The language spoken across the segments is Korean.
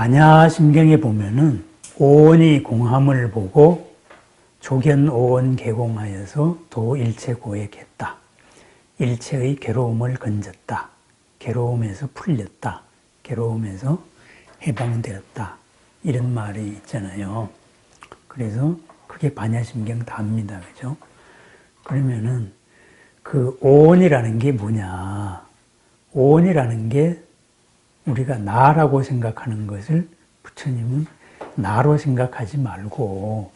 반야심경에 보면은 오온이 공함을 보고 조견오온 개공하여서 도일체 고액했다. 일체의 괴로움을 건졌다. 괴로움에서 풀렸다. 괴로움에서 해방되었다. 이런 말이 있잖아요. 그래서 그게 반야심경 답니다. 그죠? 그러면은 그 오온이라는 게 뭐냐? 오온이라는 게 우리가 나라고 생각하는 것을 부처님은 나로 생각하지 말고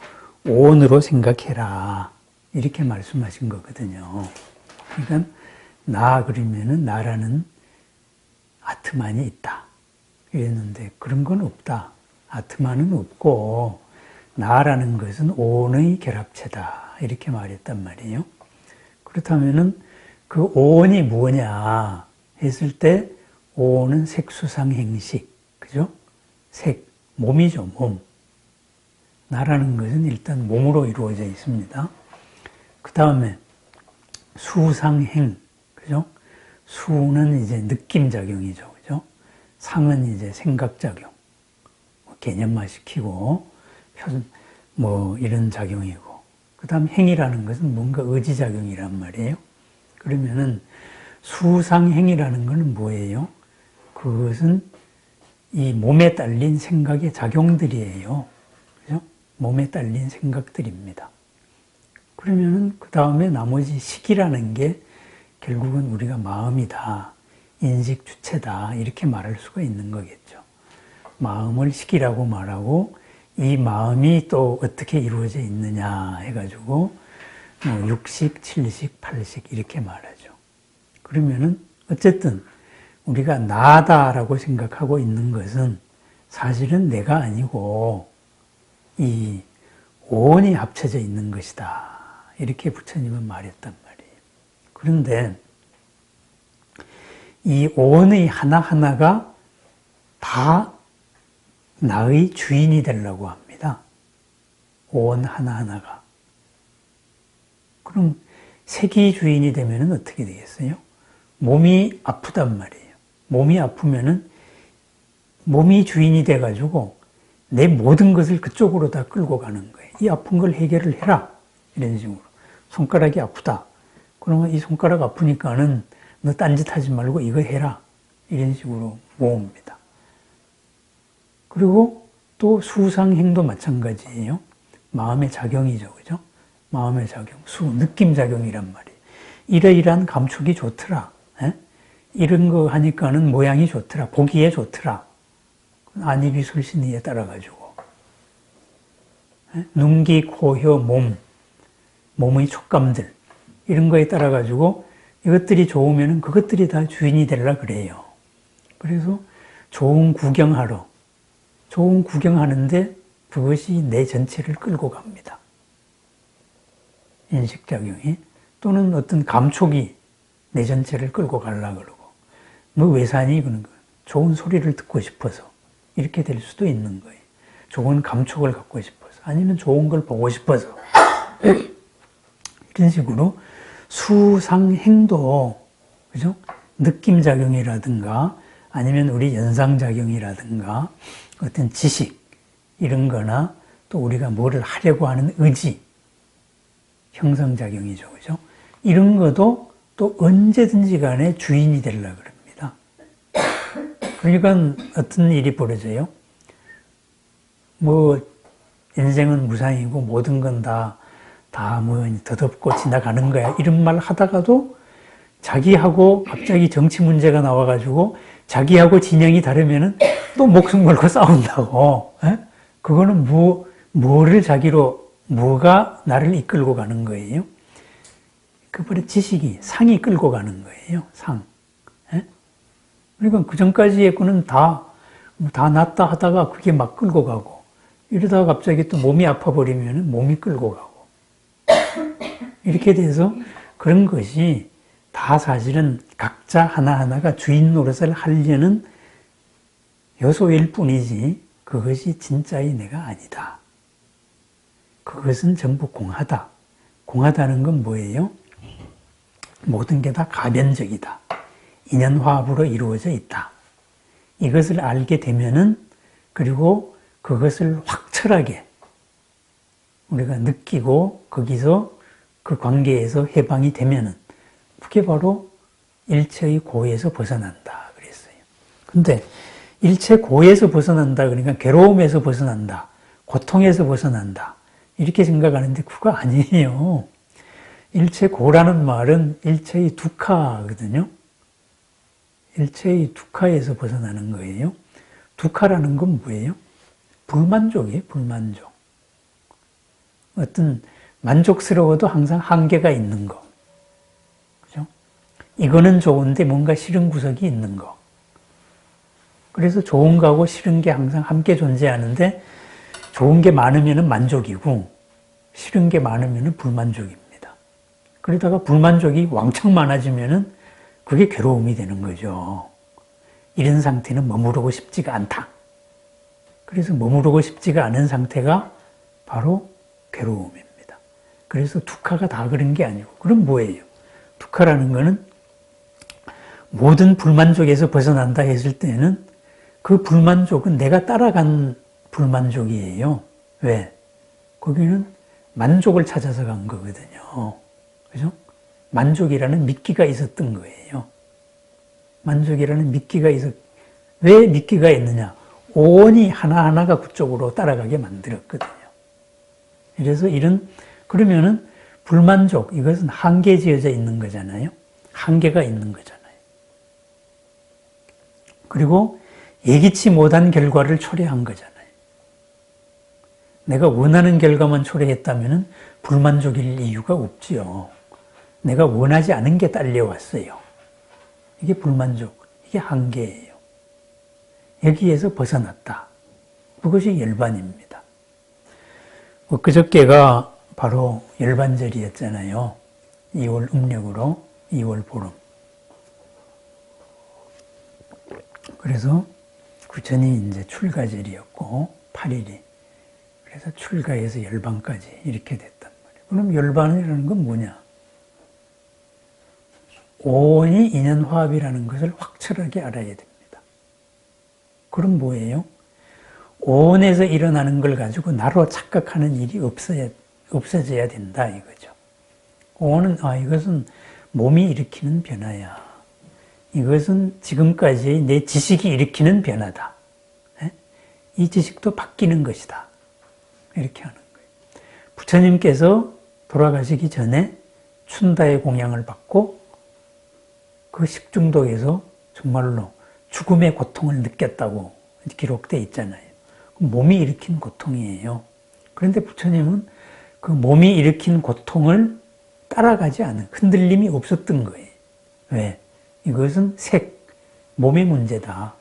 오온으로 생각해라. 이렇게 말씀하신 거거든요. 그러니까 나 그러면은 나라는 아트만이 있다. 이랬는데 그런 건 없다. 아트만은 없고 나라는 것은 오온의 결합체다. 이렇게 말했단 말이에요. 그렇다면은 그 오온이 뭐냐 했을 때 오온은 색수상행식, 그죠? 색, 몸이죠, 몸. 나라는 것은 일단 몸으로 이루어져 있습니다. 그 다음에 수상행, 그죠? 수는 이제 느낌작용이죠, 그죠? 상은 이제 생각작용, 개념화시키고, 뭐 이런 작용이고, 그 다음 행이라는 것은 뭔가 의지작용이란 말이에요. 그러면은 수상행이라는 것은 뭐예요? 그것은 이 몸에 딸린 생각의 작용들이에요. 그죠? 몸에 딸린 생각들입니다. 그러면은 그 다음에 나머지 식이라는 게 결국은 우리가 마음이다. 인식 주체다. 이렇게 말할 수가 있는 거겠죠. 마음을 식이라고 말하고 이 마음이 또 어떻게 이루어져 있느냐 해가지고 뭐 6식, 7식, 8식 이렇게 말하죠. 그러면은 어쨌든 우리가 나다라고 생각하고 있는 것은 사실은 내가 아니고 이 오온이 합쳐져 있는 것이다. 이렇게 부처님은 말했단 말이에요. 그런데 이 오온의 하나하나가 다 나의 주인이 되려고 합니다. 오온 하나하나가. 그럼 색이 주인이 되면 어떻게 되겠어요? 몸이 아프단 말이에요. 몸이 아프면은 몸이 주인이 돼가지고 내 모든 것을 그쪽으로 다 끌고 가는 거예요. 이 아픈 걸 해결을 해라. 이런 식으로. 손가락이 아프다. 그러면 이 손가락 아프니까는 너 딴짓하지 말고 이거 해라. 이런 식으로 모읍니다. 그리고 또 수상행도 마찬가지예요. 마음의 작용이죠. 그죠? 마음의 작용. 느낌작용이란 말이에요. 이러이러한 감촉이 좋더라. 에? 이런 거 하니까는 모양이 좋더라. 보기에 좋더라. 안입이 술신이에 따라가지고. 눈기, 코, 혀, 몸의 촉감들. 이런 거에 따라가지고 이것들이 좋으면 그것들이 다 주인이 되려 그래요. 그래서 좋은 구경하는데 그것이 내 전체를 끌고 갑니다. 인식작용이. 또는 어떤 감촉이 내 전체를 끌고 가려고 그러고. 너 왜 사니? 그런 거. 좋은 소리를 듣고 싶어서. 이렇게 될 수도 있는 거예요. 좋은 감촉을 갖고 싶어서. 아니면 좋은 걸 보고 싶어서. 이런 식으로 수상행도, 그죠? 느낌작용이라든가, 아니면 우리 연상작용이라든가, 어떤 지식, 이런 거나, 또 우리가 뭐를 하려고 하는 의지, 형성작용이죠. 그죠? 이런 것도 또 언제든지 간에 주인이 되려고 그럽니다. 그러니까 어떤 일이 벌어져요? 뭐, 인생은 무상이고 모든 건 다 뭐 더덥고 지나가는 거야. 이런 말 하다가도 자기하고 갑자기 정치 문제가 나와가지고 자기하고 진영이 다르면은 또 목숨 걸고 싸운다고. 에? 그거는 뭐를 자기로, 뭐가 나를 이끌고 가는 거예요? 그번에 지식이, 상이 끌고 가는 거예요. 상. 에? 그러니까 그 전까지의 거는 다 낫다 하다가 그게 막 끌고 가고, 이러다가 갑자기 또 몸이 아파버리면 몸이 끌고 가고. 이렇게 돼서 그런 것이 다 사실은 각자 하나하나가 주인 노릇을 하려는 요소일 뿐이지 그것이 진짜의 내가 아니다. 그것은 전부 공하다. 공하다는 건 뭐예요? 모든 게 다 가변적이다. 인연화합으로 이루어져 있다. 이것을 알게 되면은 그리고 그것을 확철하게 우리가 느끼고 거기서 그 관계에서 해방이 되면은 그게 바로 일체의 고에서 벗어난다 그랬어요. 근데 일체 고에서 벗어난다 그러니까 괴로움에서 벗어난다, 고통에서 벗어난다 이렇게 생각하는데 그거 아니에요. 일체 고라는 말은 일체의 두카거든요. 일체의 두카에서 벗어나는 거예요. 두카라는 건 뭐예요? 불만족이에요. 불만족. 어떤 만족스러워도 항상 한계가 있는 거. 그죠? 이거는 좋은데 뭔가 싫은 구석이 있는 거. 그래서 좋은 거하고 싫은 게 항상 함께 존재하는데 좋은 게 많으면 만족이고 싫은 게 많으면 불만족입니다. 그러다가 불만족이 왕창 많아지면 그게 괴로움이 되는 거죠. 이런 상태는 머무르고 싶지가 않다. 그래서 머무르고 싶지가 않은 상태가 바로 괴로움입니다. 그래서 두카가 다 그런 게 아니고 그럼 뭐예요? 두카라는 거는 모든 불만족에서 벗어난다 했을 때는 그 불만족은 내가 따라간 불만족이에요. 왜? 거기는 만족을 찾아서 간 거거든요. 그죠? 만족이라는 미끼가 있었던 거예요. 만족이라는 미끼가 왜 미끼가 있느냐? 온이 하나하나가 그쪽으로 따라가게 만들었거든요. 그래서 그러면은 불만족, 이것은 한계에 지어져 있는 거잖아요. 한계가 있는 거잖아요. 그리고 예기치 못한 결과를 초래한 거잖아요. 내가 원하는 결과만 초래했다면 불만족일 이유가 없지요. 내가 원하지 않은 게 딸려왔어요. 이게 불만족, 이게 한계예요. 여기에서 벗어났다. 그것이 열반입니다. 그저께가 바로 열반절이었잖아요. 2월 음력으로 2월 보름. 그래서 그 전이 이제 출가절이었고 8일이. 그래서 출가해서 열반까지 이렇게 됐단 말이에요. 그럼 열반이라는 건 뭐냐? 오온이 인연화합이라는 것을 확철하게 알아야 됩니다. 그럼 뭐예요? 오온에서 일어나는 걸 가지고 나로 착각하는 일이 없어져야 된다 이거죠. 오온은 이것은 몸이 일으키는 변화야. 이것은 지금까지의 내 지식이 일으키는 변화다. 이 지식도 바뀌는 것이다. 이렇게 하는 거예요. 부처님께서 돌아가시기 전에 춘다의 공양을 받고 그 식중독에서 정말로 죽음의 고통을 느꼈다고 기록되어 있잖아요. 몸이 일으킨 고통이에요. 그런데 부처님은 그 몸이 일으킨 고통을 따라가지 않은 흔들림이 없었던 거예요. 왜? 이것은 몸의 문제다.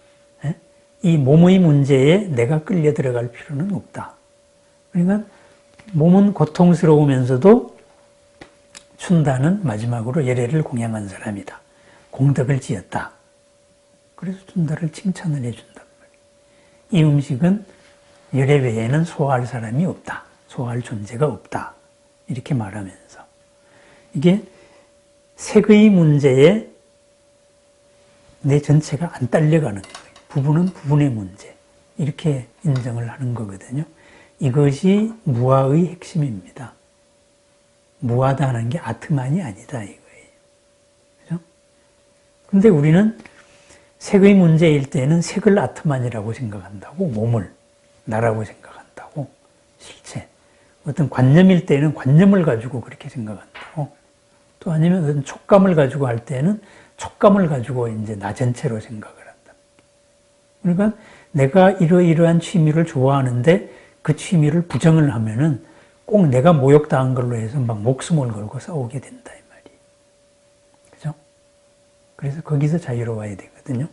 이 몸의 문제에 내가 끌려 들어갈 필요는 없다. 그러니까 몸은 고통스러우면서도 춘다는 마지막으로 열애를 공양한 사람이다. 공덕을 지었다. 그래서 춘다를 칭찬을 해준단 말이에요. 이 음식은 열애 외에는 소화할 사람이 없다. 소화할 존재가 없다. 이렇게 말하면서 이게 색의 문제에 내 전체가 안 딸려가는 거예요. 부분은 부분의 문제. 이렇게 인정을 하는 거거든요. 이것이 무아의 핵심입니다. 무아다 하는 게 아트만이 아니다 이거예요. 그죠? 근데 우리는 색의 문제일 때는 색을 아트만이라고 생각한다고, 몸을 나라고 생각한다고, 실체. 어떤 관념일 때는 관념을 가지고 그렇게 생각한다고, 또 아니면 어떤 촉감을 가지고 할 때는 촉감을 가지고 이제 나 전체로 생각을 한다. 그러니까 내가 이러이러한 취미를 좋아하는데 그 취미를 부정을 하면은 꼭 내가 모욕당한 걸로 해서 막 목숨을 걸고 싸우게 된다 이 말이에요. 그죠? 그래서 거기서 자유로워야 되거든요.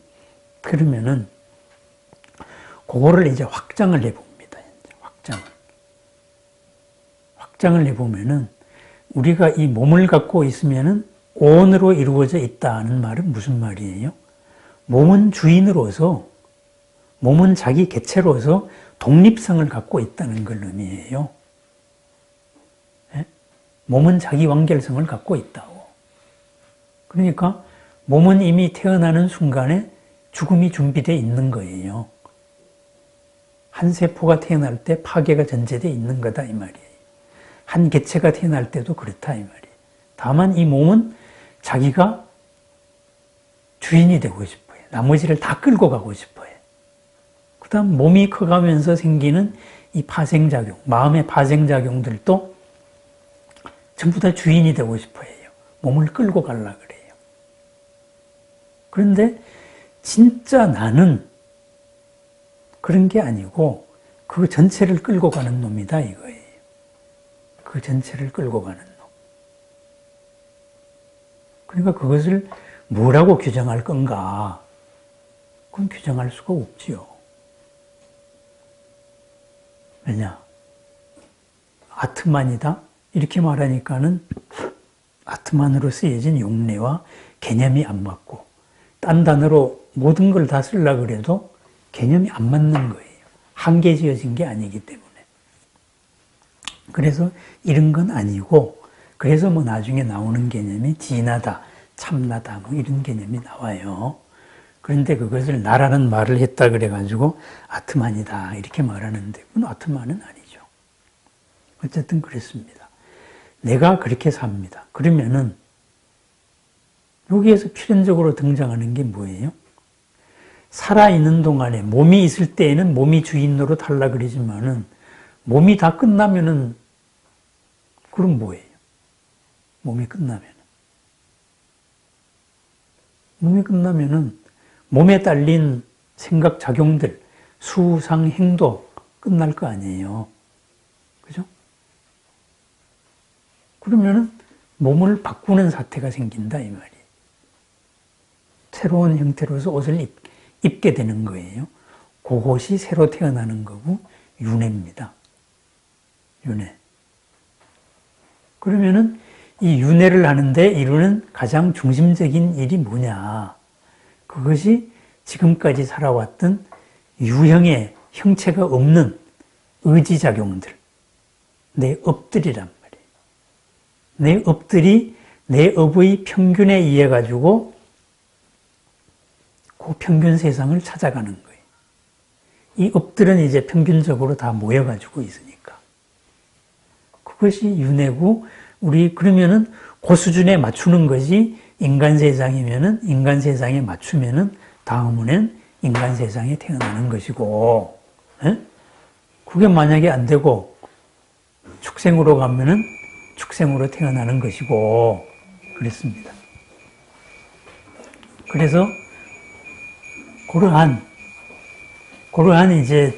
그러면은 그거를 이제 확장을 해봅니다. 이제 확장을 해보면은 우리가 이 몸을 갖고 있으면은 온으로 이루어져 있다는 말은 무슨 말이에요? 몸은 주인으로서, 몸은 자기 개체로서 독립성을 갖고 있다는 걸 의미해요. 네? 몸은 자기 완결성을 갖고 있다고. 그러니까 몸은 이미 태어나는 순간에 죽음이 준비되어 있는 거예요. 한 세포가 태어날 때 파괴가 전제되어 있는 거다 이 말이에요. 한 개체가 태어날 때도 그렇다 이 말이에요. 다만 이 몸은 자기가 주인이 되고 싶어요. 나머지를 다 끌고 가고 싶어요. 그 다음 몸이 커가면서 생기는 이 파생작용, 마음의 파생작용들도 전부 다 주인이 되고 싶어 해요. 몸을 끌고 가려고 그래요. 그런데 진짜 나는 그런 게 아니고 그 전체를 끌고 가는 놈이다 이거예요. 그 전체를 끌고 가는 놈. 그러니까 그것을 뭐라고 규정할 건가? 그건 규정할 수가 없지요. 왜냐? 아트만이다? 이렇게 말하니까는 아트만으로 쓰여진 용례와 개념이 안 맞고 딴 단어로 모든 걸 다 쓰려고 그래도 개념이 안 맞는 거예요. 한계 지어진 게 아니기 때문에. 그래서 이런 건 아니고 그래서 뭐 나중에 나오는 개념이 진하다, 참나다 뭐 이런 개념이 나와요. 그런데 그것을 나라는 말을 했다 그래가지고 아트만이다 이렇게 말하는데 그건 아트만은 아니죠. 어쨌든 그렇습니다. 내가 그렇게 삽니다. 그러면은 여기에서 필연적으로 등장하는 게 뭐예요? 살아있는 동안에 몸이 있을 때에는 몸이 주인 노릇 하려고 그러지만은 몸이 다 끝나면은 그럼 뭐예요? 몸이 끝나면은 몸에 딸린 생각 작용들, 수상 행도 끝날 거 아니에요. 그죠? 그러면은 몸을 바꾸는 사태가 생긴다 이 말이에요. 새로운 형태로서 옷을 입게 되는 거예요. 그것이 새로 태어나는 거고 윤회입니다. 윤회. 그러면은 이 윤회를 하는데 이루는 가장 중심적인 일이 뭐냐? 그것이 지금까지 살아왔던 유형의 형체가 없는 의지작용들, 내 업들이란 말이에요. 내 업들이 내 업의 평균에 의해 가지고 그 평균 세상을 찾아가는 거예요. 이 업들은 이제 평균적으로 다 모여가지고 있으니까. 그것이 윤회고, 우리 그러면은 그 수준에 맞추는 것이 인간 세상이면은 인간 세상에 맞추면은 다음은 인간 세상에 태어나는 것이고, 에? 그게 만약에 안 되고 축생으로 가면은 축생으로 태어나는 것이고, 그랬습니다. 그래서 그러한 이제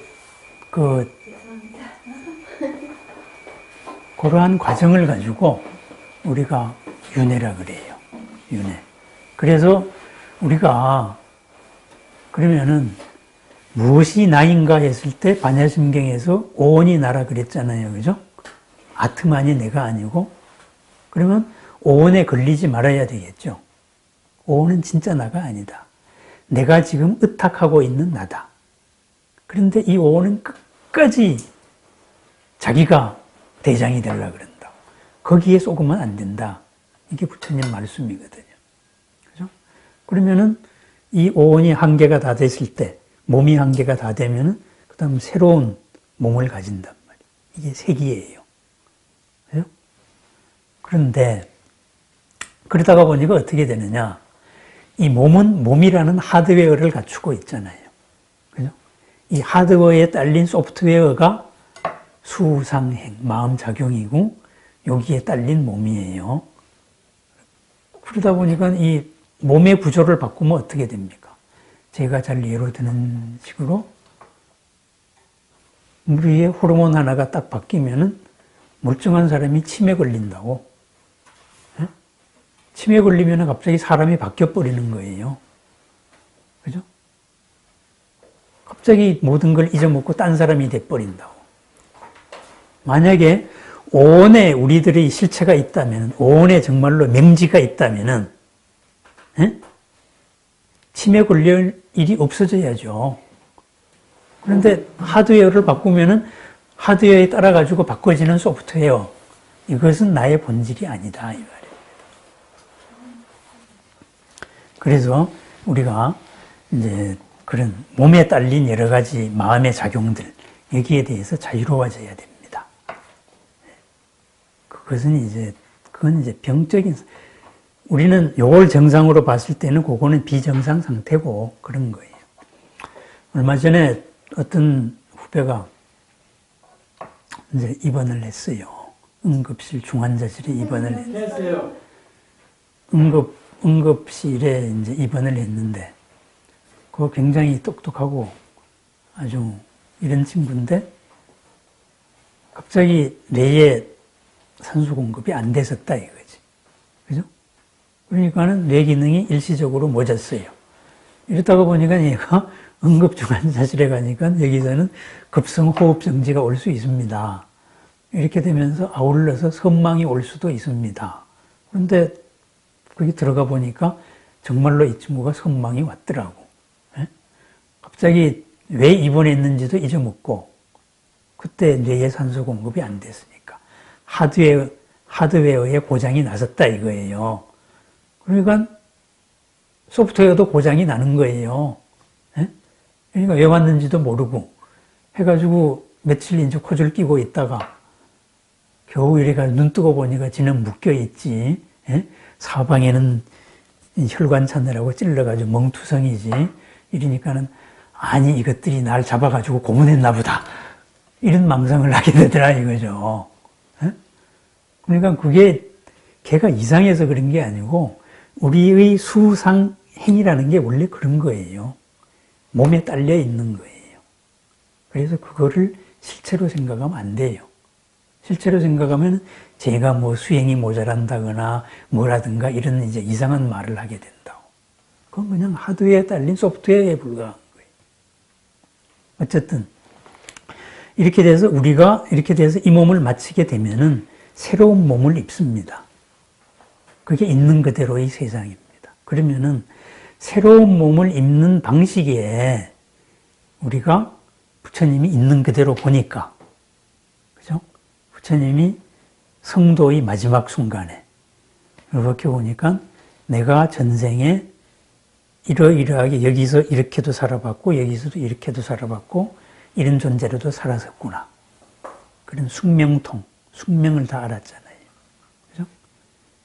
그러한 과정을 가지고 우리가 윤회라 그래요. 윤회. 그래서 우리가 그러면은 무엇이 나인가 했을 때 반야심경에서 오온이 나라 그랬잖아요. 그죠? 아트만이 내가 아니고 그러면 오온에 걸리지 말아야 되겠죠. 오온은 진짜 나가 아니다. 내가 지금 의탁하고 있는 나다. 그런데 이 오온은 끝까지 자기가 대장이 되려고 그런다. 거기에 쏘으면 안 된다. 이게 부처님 말씀이거든요. 그죠? 그러면은 이 오온이 한계가 다 됐을 때, 몸이 한계가 다 되면은, 그 다음 새로운 몸을 가진단 말이에요. 이게 세기예요. 그죠? 그런데, 그러다가 보니까 어떻게 되느냐. 이 몸은 몸이라는 하드웨어를 갖추고 있잖아요. 그죠? 이 하드웨어에 딸린 소프트웨어가 수상행, 마음작용이고, 여기에 딸린 몸이에요. 그러다 보니까 이 몸의 구조를 바꾸면 어떻게 됩니까? 제가 잘 예로 드는 식으로, 우리의 호르몬 하나가 딱 바뀌면은 멀쩡한 사람이 치매 걸린다고. 치매 걸리면 갑자기 사람이 바뀌어버리는 거예요. 그죠? 갑자기 모든 걸 잊어먹고 딴 사람이 돼버린다고. 만약에 오온에 우리들의 실체가 있다면, 오온에 정말로 명지가 있다면은, 치매 걸릴 일이 없어져야죠. 그런데 하드웨어를 바꾸면은 하드웨어에 따라가지고 바꿔지는 소프트웨어. 이것은 나의 본질이 아니다. 이 말이에요. 그래서 우리가 이제 그런 몸에 딸린 여러 가지 마음의 작용들, 여기에 대해서 자유로워져야 됩니다. 그건 이제 병적인, 우리는 요걸 정상으로 봤을 때는 그거는 비정상 상태고 그런 거예요. 얼마 전에 어떤 후배가 이제 입원을 했어요. 응급실 중환자실에 입원을 했어요. 응급실에 이제 입원을 했는데, 그거 굉장히 똑똑하고 아주 이런 친구인데, 갑자기 뇌에 산소 공급이 안 됐었다 이거지. 그죠? 그러니까는 뇌 기능이 일시적으로 멎었어요. 이러다가 보니까 얘가 응급중환자실에 가니까 여기서는 급성호흡 정지가 올 수 있습니다. 이렇게 되면서 아울러서 선망이 올 수도 있습니다. 그런데 거기 들어가 보니까 정말로 이 친구가 선망이 왔더라고. 예? 갑자기 왜 입원했는지도 잊어먹고, 그때 뇌에 산소 공급이 안 됐으니까 하드웨어에 고장이 났었다 이거예요. 그러니까 소프트웨어도 고장이 나는 거예요. 예? 그러니까 왜 왔는지도 모르고 해가지고 며칠 이제 코줄 끼고 있다가 겨우 이래가 눈 뜨고 보니까 지는 묶여있지. 예? 사방에는 혈관 찾느라고 찔러가지고 멍투성이지. 이러니까는 아니 이것들이 날 잡아가지고 고문했나 보다. 이런 망상을 하게 되더라 이거죠. 예? 그러니까 그게 걔가 이상해서 그런 게 아니고 우리의 수상 행위라는 게 원래 그런 거예요. 몸에 딸려 있는 거예요. 그래서 그거를 실체로 생각하면 안 돼요. 실제로 생각하면 제가 뭐 수행이 모자란다거나 뭐라든가 이런 이제 이상한 말을 하게 된다고. 그건 그냥 하드웨어에 딸린 소프트웨어에 불과한 거예요. 어쨌든 이렇게 돼서 우리가 이렇게 돼서 이 몸을 마치게 되면은 새로운 몸을 입습니다. 그게 있는 그대로의 세상입니다. 그러면은 새로운 몸을 입는 방식에 우리가 부처님이 있는 그대로 보니까, 그죠? 부처님이 성도의 마지막 순간에 이렇게 보니까 내가 전생에 이러이러하게 여기서 이렇게도 살아봤고 여기서도 이렇게도 살아봤고 이런 존재로도 살았었구나. 그런 숙명을 다 알았잖아요. 그죠?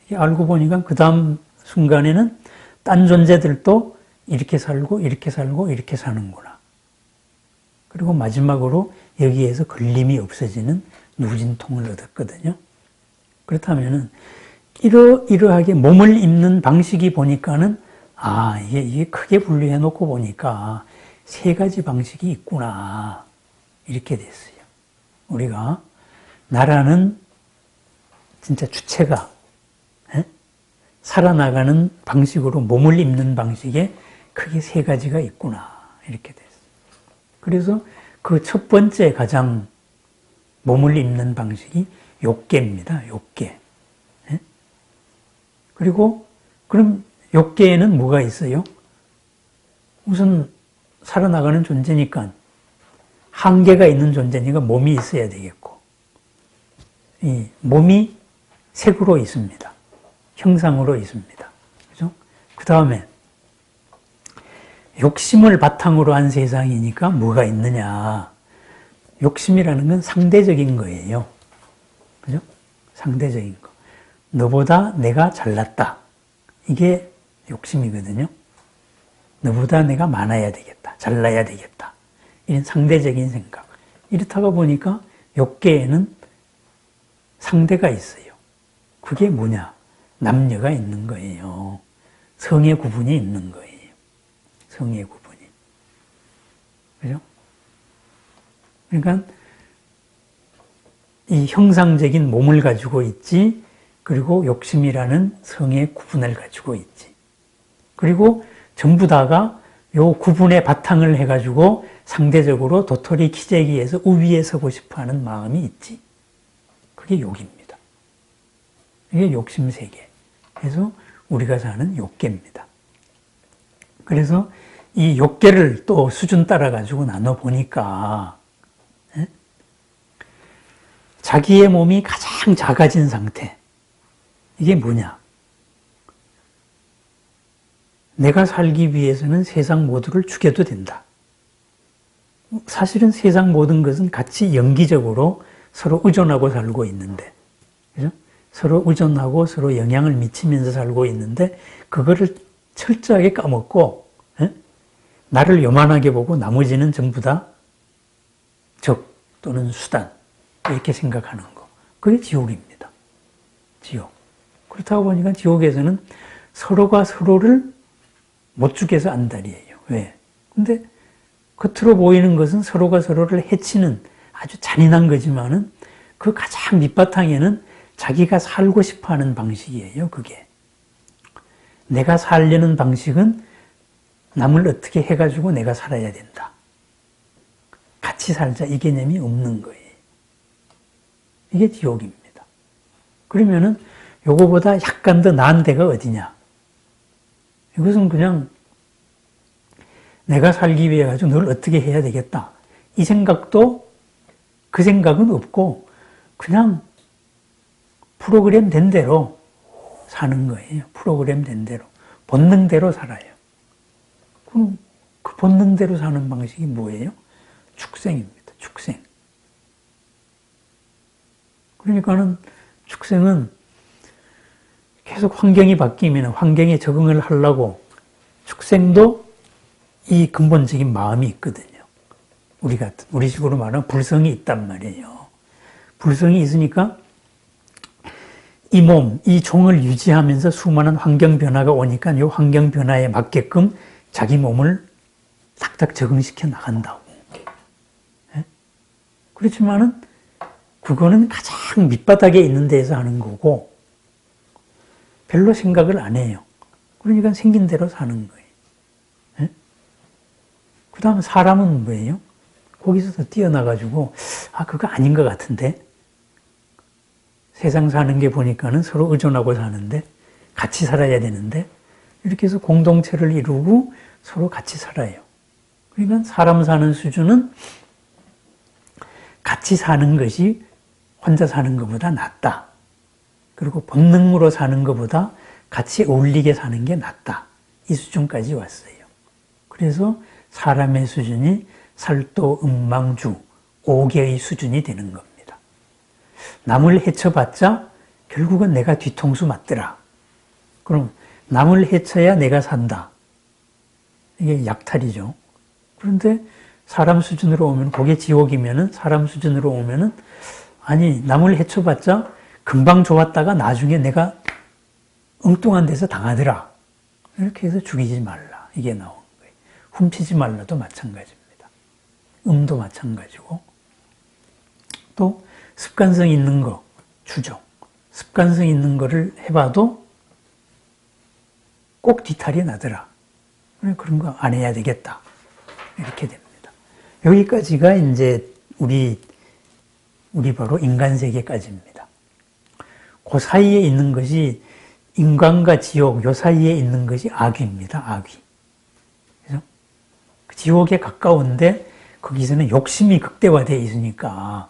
이게 알고 보니까 그 다음 순간에는 딴 존재들도 이렇게 살고 이렇게 살고 이렇게 사는구나. 그리고 마지막으로 여기에서 걸림이 없어지는 누진통을 얻었거든요. 그렇다면은 이러이러하게 몸을 입는 방식이 보니까는 이게 크게 분류해 놓고 보니까 세 가지 방식이 있구나. 이렇게 됐어요. 우리가 나라는 진짜 주체가 살아나가는 방식으로 몸을 입는 방식에 크게 세 가지가 있구나. 이렇게 됐어요. 그래서 그 첫 번째 가장 몸을 입는 방식이 욕계입니다. 욕계. 그리고 그럼 욕계에는 뭐가 있어요? 우선 살아나가는 존재니까 한계가 있는 존재니까 몸이 있어야 되겠고, 이 몸이 색으로 있습니다. 형상으로 있습니다. 그죠? 그 다음에 욕심을 바탕으로 한 세상이니까 뭐가 있느냐? 욕심이라는 건 상대적인 거예요. 그죠? 상대적인 거. 너보다 내가 잘났다. 이게 욕심이거든요. 너보다 내가 많아야 되겠다. 잘나야 되겠다. 이런 상대적인 생각. 이렇다가 보니까 욕계에는 상대가 있어요. 그게 뭐냐? 남녀가 있는 거예요. 성의 구분이 있는 거예요. 성의 구분이. 그죠? 그러니까 이 형상적인 몸을 가지고 있지, 그리고 욕심이라는 성의 구분을 가지고 있지. 그리고 전부 다가 요 구분의 바탕을 해가지고 상대적으로 도토리 키재기에서 우위에 서고 싶어하는 마음이 있지. 그게 욕입니다. 이게 욕심세계. 그래서 우리가 사는 욕계입니다. 그래서 이 욕계를 또 수준 따라가지고 나눠보니까 자기의 몸이 가장 작아진 상태. 이게 뭐냐? 내가 살기 위해서는 세상 모두를 죽여도 된다. 사실은 세상 모든 것은 같이 연기적으로 서로 의존하고 살고 있는데, 그죠? 서로 의존하고 서로 영향을 미치면서 살고 있는데, 그거를 철저하게 까먹고, 나를 요만하게 보고 나머지는 전부 다 적 또는 수단, 이렇게 생각하는 거. 그게 지옥입니다. 지옥. 그렇다고 보니까 지옥에서는 서로가 서로를 못 죽여서 안달이에요. 왜? 근데 겉으로 보이는 것은 서로가 서로를 해치는 아주 잔인한 거지만은 그 가장 밑바탕에는 자기가 살고 싶어 하는 방식이에요, 그게. 내가 살려는 방식은 남을 어떻게 해가지고 내가 살아야 된다. 같이 살자, 이 개념이 없는 거예요. 이게 지옥입니다. 그러면은 요거보다 약간 더 나은 데가 어디냐? 이것은 그냥 내가 살기 위해 가지고 널 어떻게 해야 되겠다. 이 생각도 그 생각은 없고 그냥 프로그램 된 대로 사는 거예요. 프로그램 된 대로. 본능대로 살아요. 그럼 그 본능대로 사는 방식이 뭐예요? 축생입니다. 축생. 그러니까는 축생은 계속 환경이 바뀌면 환경에 적응을 하려고 축생도 이 근본적인 마음이 있거든요. 우리 식으로 말하면 불성이 있단 말이에요. 불성이 있으니까 이 몸, 이 종을 유지하면서 수많은 환경 변화가 오니까 이 환경 변화에 맞게끔 자기 몸을 딱딱 적응시켜 나간다고. 그렇지만은 그거는 가장 밑바닥에 있는 데에서 하는 거고 별로 생각을 안 해요. 그러니까 생긴 대로 사는 거예요. 그 다음 사람은 뭐예요? 거기서 더 뛰어나가지고 그거 아닌 것 같은데 세상 사는 게 보니까는 서로 의존하고 사는데 같이 살아야 되는데 이렇게 해서 공동체를 이루고 서로 같이 살아요. 그러니까 사람 사는 수준은 같이 사는 것이 혼자 사는 것보다 낫다. 그리고 본능으로 사는 것보다 같이 어울리게 사는 게 낫다. 이 수준까지 왔어요. 그래서 사람의 수준이 살도, 음망주, 5개의 수준이 되는 겁니다. 남을 해쳐봤자 결국은 내가 뒤통수 맞더라. 그럼 남을 해쳐야 내가 산다. 이게 약탈이죠. 그런데 사람 수준으로 오면, 그게 지옥이면은 사람 수준으로 오면은 아니 남을 해쳐봤자 금방 좋았다가 나중에 내가 엉뚱한 데서 당하더라. 이렇게 해서 죽이지 말라. 이게 나온 거예요. 훔치지 말라도 마찬가지입니다. 음도 마찬가지고. 또 습관성 있는 거, 추종. 습관성 있는 거를 해봐도 꼭 뒤탈이 나더라. 그런 거 안 해야 되겠다. 이렇게 됩니다. 여기까지가 이제 우리 바로 인간 세계까지입니다. 그 사이에 있는 것이 인간과 지옥, 요 사이에 있는 것이 악귀입니다. 악귀. 그래서 지옥에 가까운데 거기서는 욕심이 극대화되어 있으니까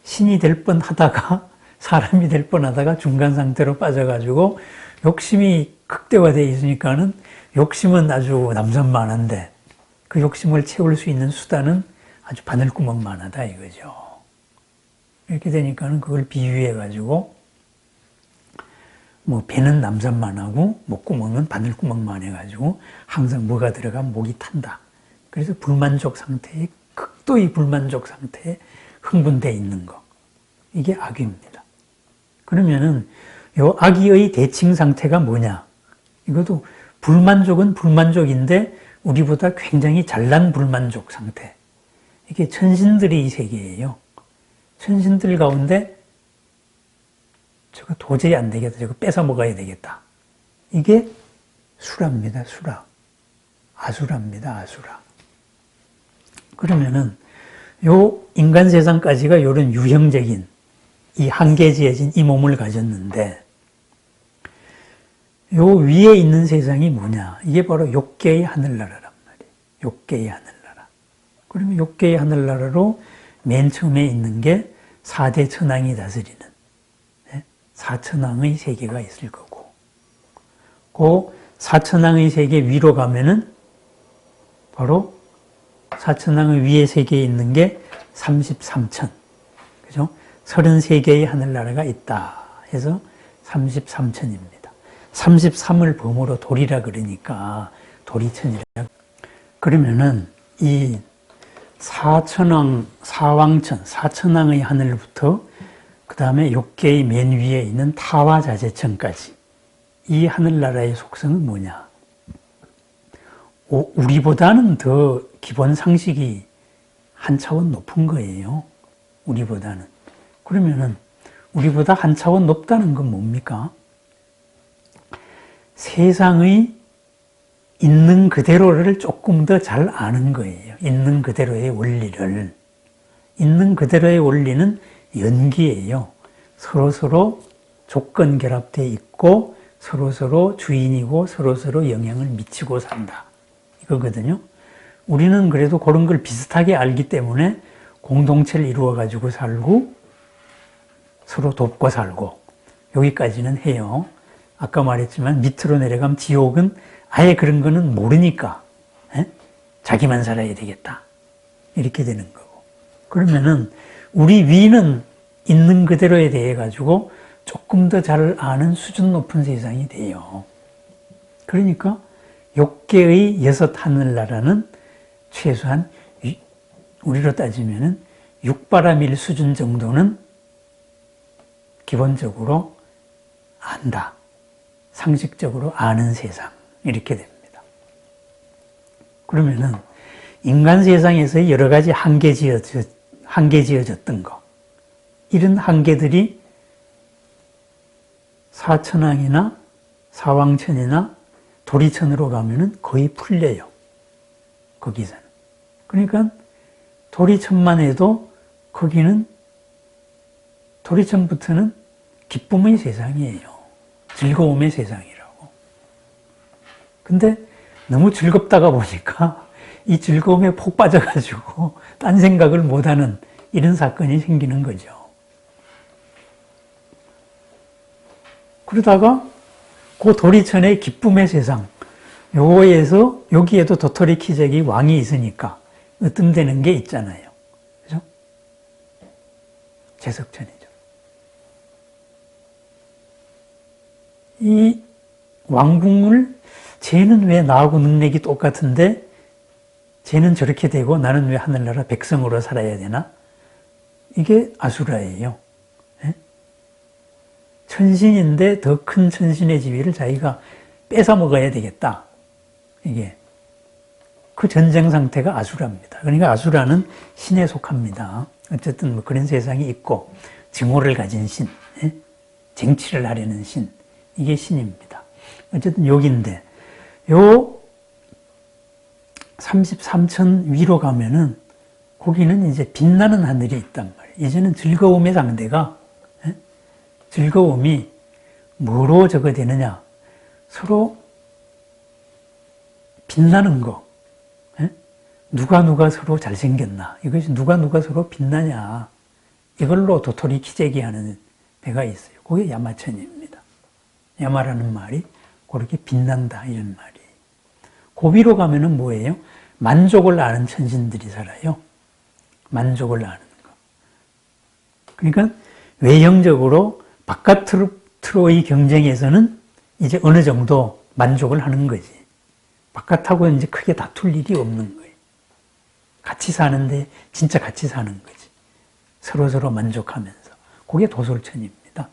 신이 될 뻔하다가 사람이 될 뻔하다가 중간 상태로 빠져가지고 욕심이 극대화되어 있으니까는 욕심은 아주 남산만한데 그 욕심을 채울 수 있는 수단은 아주 바늘구멍만하다 이거죠. 이렇게 되니까는 그걸 비유해가지고 뭐 배는 남산만하고 목구멍은 바늘구멍만 해가지고 항상 뭐가 들어가면 목이 탄다. 그래서 불만족 상태에 극도의 불만족 상태에 흥분되어 있는 거. 이게 악귀입니다. 그러면은 요 악귀의 대칭 상태가 뭐냐? 이것도 불만족은 불만족인데 우리보다 굉장히 잘난 불만족 상태. 이게 천신들의 세계예요. 천신들 가운데 저거 도저히 안 되겠다. 저거 뺏어 먹어야 되겠다. 이게 수라입니다. 수라. 아수라입니다. 아수라. 그러면은 요 인간 세상까지가 요런 유형적인 이 한계지어진 이 몸을 가졌는데 요 위에 있는 세상이 뭐냐? 이게 바로 욕계의 하늘나라란 말이에요. 욕계의 하늘나라. 그러면 욕계의 하늘나라로 맨 처음에 있는 게 4대 천왕이 다스리는 4천왕의 세계가 있을 거고 그 4천왕의 세계 위로 가면은 바로 사천왕의 위에 세계에 있는 게 33천. 그죠? 33개의 하늘나라가 있다 해서 33천입니다. 33을 범으로 돌이라 그러니까 도리천이라. 그러면은 이 사천왕, 사왕천, 사천왕의 하늘부터 그 다음에 6개의 맨 위에 있는 타화자재천까지 이 하늘나라의 속성은 뭐냐? 우리보다는 더 기본 상식이 한 차원 높은 거예요. 우리보다는. 그러면은 우리보다 한 차원 높다는 건 뭡니까? 세상의 있는 그대로를 조금 더 잘 아는 거예요. 있는 그대로의 원리를. 있는 그대로의 원리는 연기예요. 서로서로 조건 결합되어 있고 서로서로 주인이고 서로서로 영향을 미치고 산다. 이거거든요. 우리는 그래도 그런 걸 비슷하게 알기 때문에 공동체를 이루어 가지고 살고 서로 돕고 살고 여기까지는 해요. 아까 말했지만 밑으로 내려가면 지옥은 아예 그런 거는 모르니까 자기만 살아야 되겠다. 이렇게 되는 거고. 그러면은 우리 위는 있는 그대로에 대해 가지고 조금 더 잘 아는 수준 높은 세상이 돼요. 그러니까 6개의 6 하늘나라는 최소한 우리로 따지면은 6바람일 수준 정도는 기본적으로 안다. 상식적으로 아는 세상. 이렇게 됩니다. 그러면은 인간 세상에서 여러 가지 한계 지어졌던 거. 이런 한계들이 사천왕이나 사왕천이나 도리천으로 가면은 거의 풀려요. 거기서는. 그러니까 도리천만 해도 거기는 도리천부터는 기쁨의 세상이에요. 즐거움의 세상이라고. 근데 너무 즐겁다가 보니까 이 즐거움에 폭 빠져가지고 딴 생각을 못하는 이런 사건이 생기는 거죠. 그러다가 그 도리천의 기쁨의 세상, 요거에서 여기에도 도토리 키재기 왕이 있으니까 으뜸되는 게 있잖아요. 그죠? 제석천이죠. 이 왕궁을 쟤는 왜 나하고 능력이 똑같은데 쟤는 저렇게 되고 나는 왜 하늘나라 백성으로 살아야 되나? 이게 아수라예요. 예? 천신인데 더 큰 천신의 지위를 자기가 뺏어 먹어야 되겠다. 이게 그 전쟁 상태가 아수라입니다. 그러니까 아수라는 신에 속합니다. 어쨌든 뭐 그런 세상이 있고 증오를 가진 신, 예? 쟁취를 하려는 신, 이게 신입니다. 어쨌든 여기인데 요 33천 위로 가면은 거기는 이제 빛나는 하늘이 있단 말이에요. 이제는 즐거움의 상대가 즐거움이 뭐로 되느냐? 서로 빛나는 거. 누가 서로 잘생겼나? 이것이 누가 서로 빛나냐? 이걸로 도토리 키재기 하는 데가 있어요. 그게 야마천입니다. 야마라는 말이 그렇게 빛난다 이런 말이에요. 고비로 가면은 뭐예요? 만족을 아는 천신들이 살아요. 만족을 아는 거. 그러니까 외형적으로 바깥으로의 경쟁에서는 이제 어느 정도 만족을 하는 거지. 바깥하고 이제 크게 다툴 일이 없는 거예요. 같이 사는데 진짜 같이 사는 거지. 서로 만족하면서. 그게 도솔천입니다.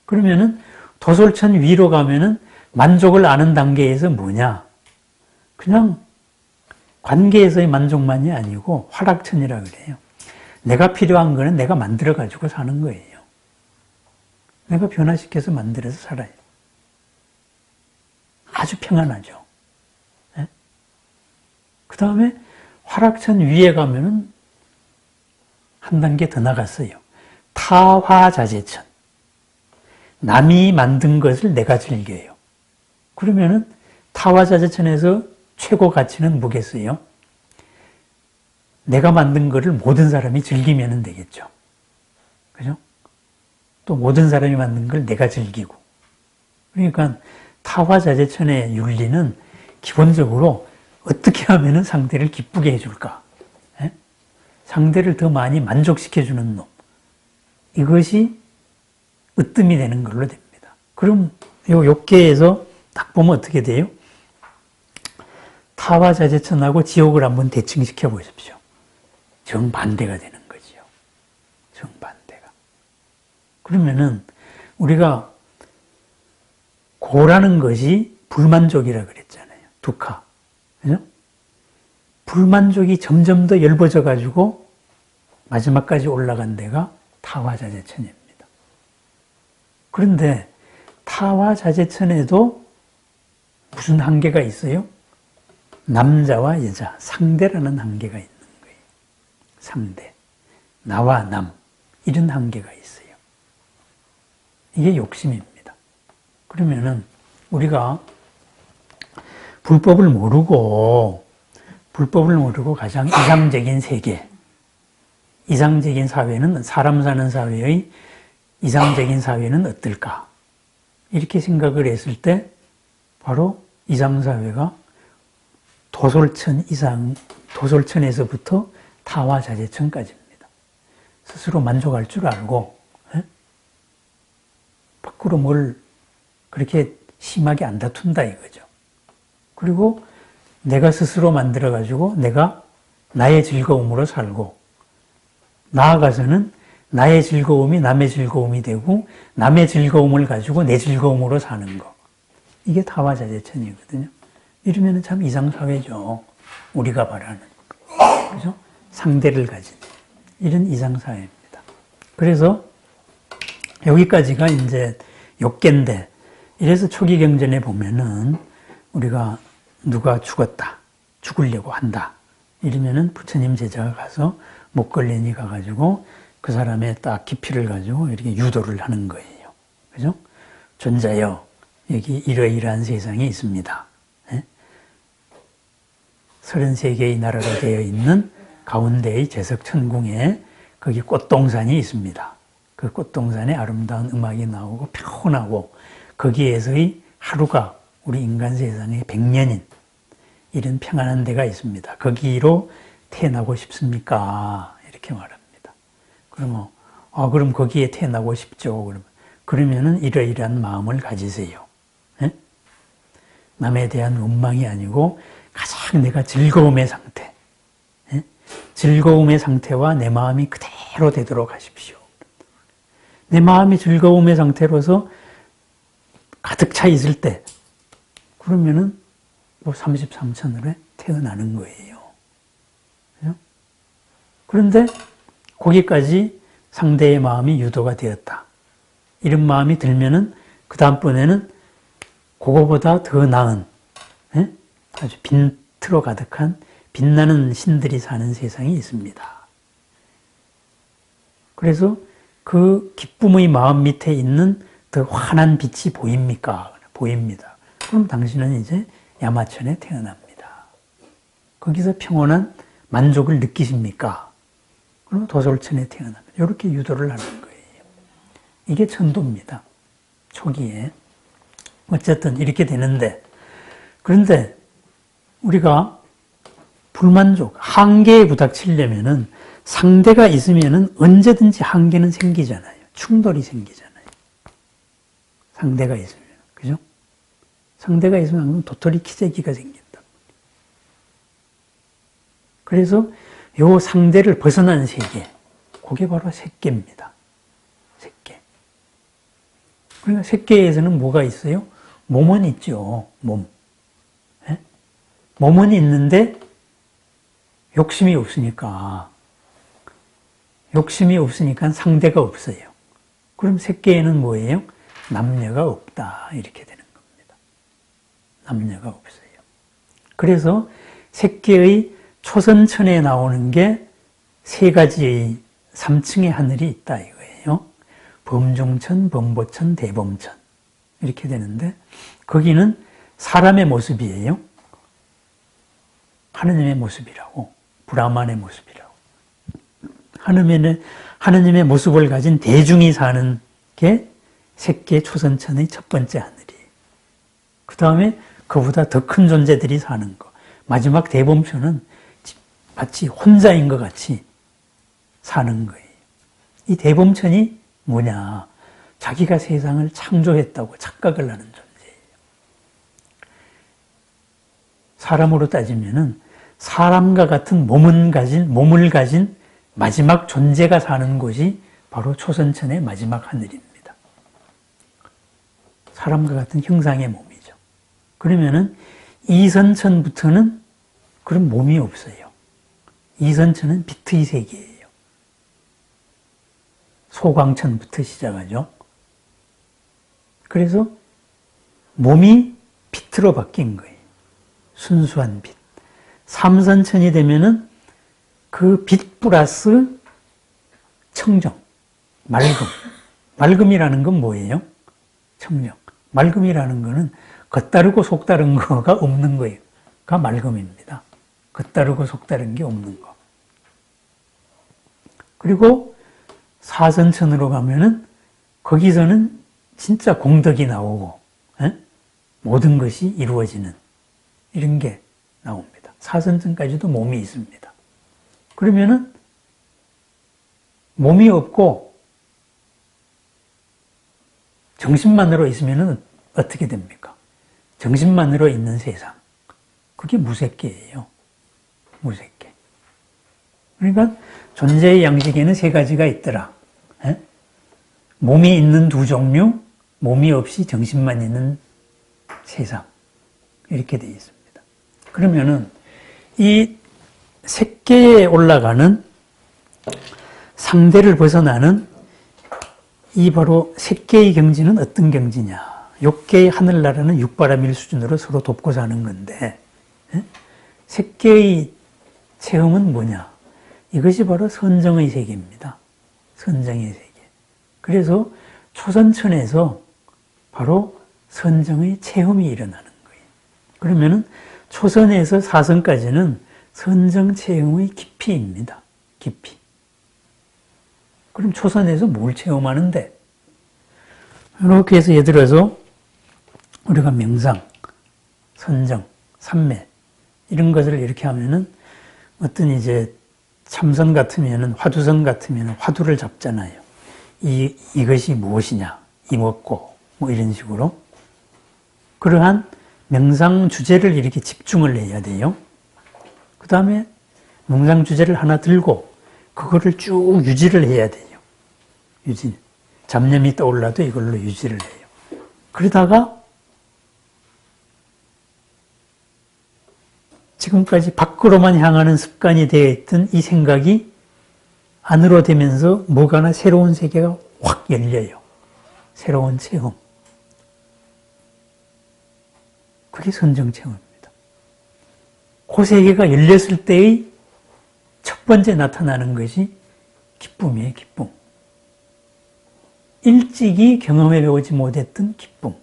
그러면은 도솔천 위로 가면은 만족을 아는 단계에서 뭐냐? 그냥 관계에서의 만족만이 아니고 화락천이라 그래요. 내가 필요한 거는 내가 만들어가지고 사는 거예요. 내가 변화시켜서 만들어서 살아요. 아주 평안하죠. 네? 그 다음에 화락천 위에 가면은 한 단계 더 나갔어요. 타화자재천. 남이 만든 것을 내가 즐겨요. 그러면은 타화자재천에서 최고 가치는 뭐겠어요? 내가 만든 것을 모든 사람이 즐기면 되겠죠. 그죠? 또 모든 사람이 만든 걸 내가 즐기고. 그러니까 타화자재천의 윤리는 기본적으로 어떻게 하면 상대를 기쁘게 해줄까? 예? 상대를 더 많이 만족시켜주는 놈. 이것이 으뜸이 되는 걸로 됩니다. 그럼 요 욕계에서 딱 보면 어떻게 돼요? 타화자재천하고 지옥을 한번 대칭시켜 보십시오. 정반대가 되는 거지요. 정반대가. 그러면은 우리가 고라는 것이 불만족이라 그랬잖아요. 두카. 그죠? 불만족이 점점 더 열버져 가지고 마지막까지 올라간 데가 타화자재천입니다. 그런데 타화자재천에도 무슨 한계가 있어요? 남자와 여자, 상대라는 한계가 있는 거예요. 상대. 나와 남. 이런 한계가 있어요. 이게 욕심입니다. 그러면은 우리가 불법을 모르고 가장 이상적인 세계, 이상적인 사회는, 사람 사는 사회의 이상적인 사회는 어떨까? 이렇게 생각을 했을 때 바로 이상사회가 도솔천에서부터 타화자재천까지입니다. 스스로 만족할 줄 알고 밖으로 뭘 그렇게 심하게 안 다툰다 이거죠. 그리고 내가 스스로 만들어가지고 내가 나의 즐거움으로 살고, 나아가서는 나의 즐거움이 남의 즐거움이 되고 남의 즐거움을 가지고 내 즐거움으로 사는 거. 이게 타화자재천이거든요. 이러면 참 이상사회죠. 우리가 바라는. 그죠? 상대를 가진. 이런 이상사회입니다. 그래서 여기까지가 이제 욕계인데, 이래서 초기경전에 보면은 우리가 누가 죽었다, 죽으려고 한다, 이러면은 부처님 제자가 가서 목걸린이 가가지고 그 사람의 딱 기피를 가지고 이렇게 유도를 하는 거예요. 그죠? 존자여, 여기 이러이러한 세상이 있습니다. 33개의 나라로 되어 있는 가운데의 제석천궁에 거기 꽃동산이 있습니다. 그 꽃동산에 아름다운 음악이 나오고 평온하고, 거기에서의 하루가 우리 인간 세상의 100년인 이런 평안한 데가 있습니다. 거기로 태어나고 싶습니까? 이렇게 말합니다. 그러면 그럼 거기에 태어나고 싶죠. 그러면은 이러이러한 마음을 가지세요. 예? 남에 대한 원망이 아니고 가장 내가 즐거움의 상태, 예? 즐거움의 상태와 내 마음이 그대로 되도록 하십시오. 내 마음이 즐거움의 상태로서 가득 차 있을 때, 그러면은 33천으로 태어나는 거예요. 그죠? 그런데 거기까지 상대의 마음이 유도가 되었다. 이런 마음이 들면은 그 다음번에는 그거보다 더 나은, 예? 아주 빈트로 가득한 빛나는 신들이 사는 세상이 있습니다. 그래서 그 기쁨의 마음 밑에 있는 더 환한 빛이 보입니까? 보입니다. 그럼 당신은 이제 야마천에 태어납니다. 거기서 평온한 만족을 느끼십니까? 그럼 도솔천에 태어납니다. 이렇게 유도를 하는 거예요. 이게 천도입니다. 초기에. 어쨌든 이렇게 되는데, 그런데 우리가 불만족, 한계에 부닥치려면은 상대가 있으면은 언제든지 한계는 생기잖아요. 충돌이 생기잖아요. 상대가 있으면. 그죠? 상대가 있으면 도토리 키재기가 생긴다. 그래서 요 상대를 벗어난 세계, 그게 바로 색계입니다. 색계. 그러니까 색계에서는 뭐가 있어요? 몸은 있죠. 몸. 예? 몸은 있는데 욕심이 없으니까 상대가 없어요. 그럼 색계에는 뭐예요? 남녀가 없다. 이렇게 되는 겁니다. 남녀가 없어요. 그래서 색계의 초선천에 나오는 게 세 가지의 3층의 하늘이 있다 이거예요. 범중천, 범보천, 대범천. 이렇게 되는데, 거기는 사람의 모습이에요. 하느님의 모습이라고. 브라만의 모습이라고. 하느님의 모습을 가진 대중이 사는 게 색계 초선천의 첫 번째 하늘이에요. 그 다음에 그보다 더 큰 존재들이 사는 거. 마지막 대범천은 마치 혼자인 것 같이 사는 거예요. 이 대범천이 뭐냐? 자기가 세상을 창조했다고 착각을 하는 존재예요. 사람으로 따지면은 사람과 같은 몸을 가진 마지막 존재가 사는 곳이 바로 초선천의 마지막 하늘입니다. 사람과 같은 형상의 몸이죠. 그러면은 이선천부터는 그런 몸이 없어요. 이선천은 빛의 세계예요. 소광천부터 시작하죠. 그래서 몸이 빛으로 바뀐 거예요. 순수한 빛. 삼선천이 되면은 그 빛 플러스 청정, 맑음. 맑음이라는 건 뭐예요? 청정. 맑음이라는 거는 겉다르고 속다른 거가 없는 거예요. 가 맑음입니다. 겉다르고 속다른 게 없는 거. 그리고 사선천으로 가면은 거기서는 진짜 공덕이 나오고 모든 것이 이루어지는 이런 게 나옵니다. 사선천까지도 몸이 있습니다. 그러면은 몸이 없고 정신만으로 있으면은 어떻게 됩니까? 정신만으로 있는 세상. 그게 무색계예요. 무색계. 그러니까 존재의 양식에는 세 가지가 있더라. 몸이 있는 두 종류, 몸이 없이 정신만 있는 세상. 이렇게 되어 있습니다. 그러면은 이 색계에 올라가는 상대를 벗어나는 이 바로 색계의 경지는 어떤 경지냐. 육계의 하늘나라는 육바람일 수준으로 서로 돕고 사는 건데 색계의 체험은 뭐냐. 이것이 바로 선정의 세계입니다. 선정의 세계. 그래서 초선천에서 바로 선정의 체험이 일어나는 거예요. 그러면은 초선에서 사선까지는 선정 체험의 깊이입니다. 깊이. 그럼 초선에서 뭘 체험하는데? 이렇게 해서 예를 들어서 우리가 명상, 선정, 삼매 이런 것을 이렇게 하면은 어떤 이제 참선 같으면은 화두선 같으면은 화두를 잡잖아요. 이것이 무엇이냐, 이먹고 뭐 이런 식으로 그러한 명상 주제를 이렇게 집중을 해야 돼요. 그 다음에 명상 주제를 하나 들고 그거를 쭉 유지를 해야 돼요. 유지. 잡념이 떠올라도 이걸로 유지를 해요. 그러다가 지금까지 밖으로만 향하는 습관이 되어 있던 이 생각이 안으로 되면서 뭐가 하나 새로운 세계가 확 열려요. 새로운 체험. 그게 선정 체험입니다. 그 세계가 열렸을 때의 첫 번째 나타나는 것이 기쁨이에요, 기쁨. 일찍이 경험해 보지 못했던 기쁨.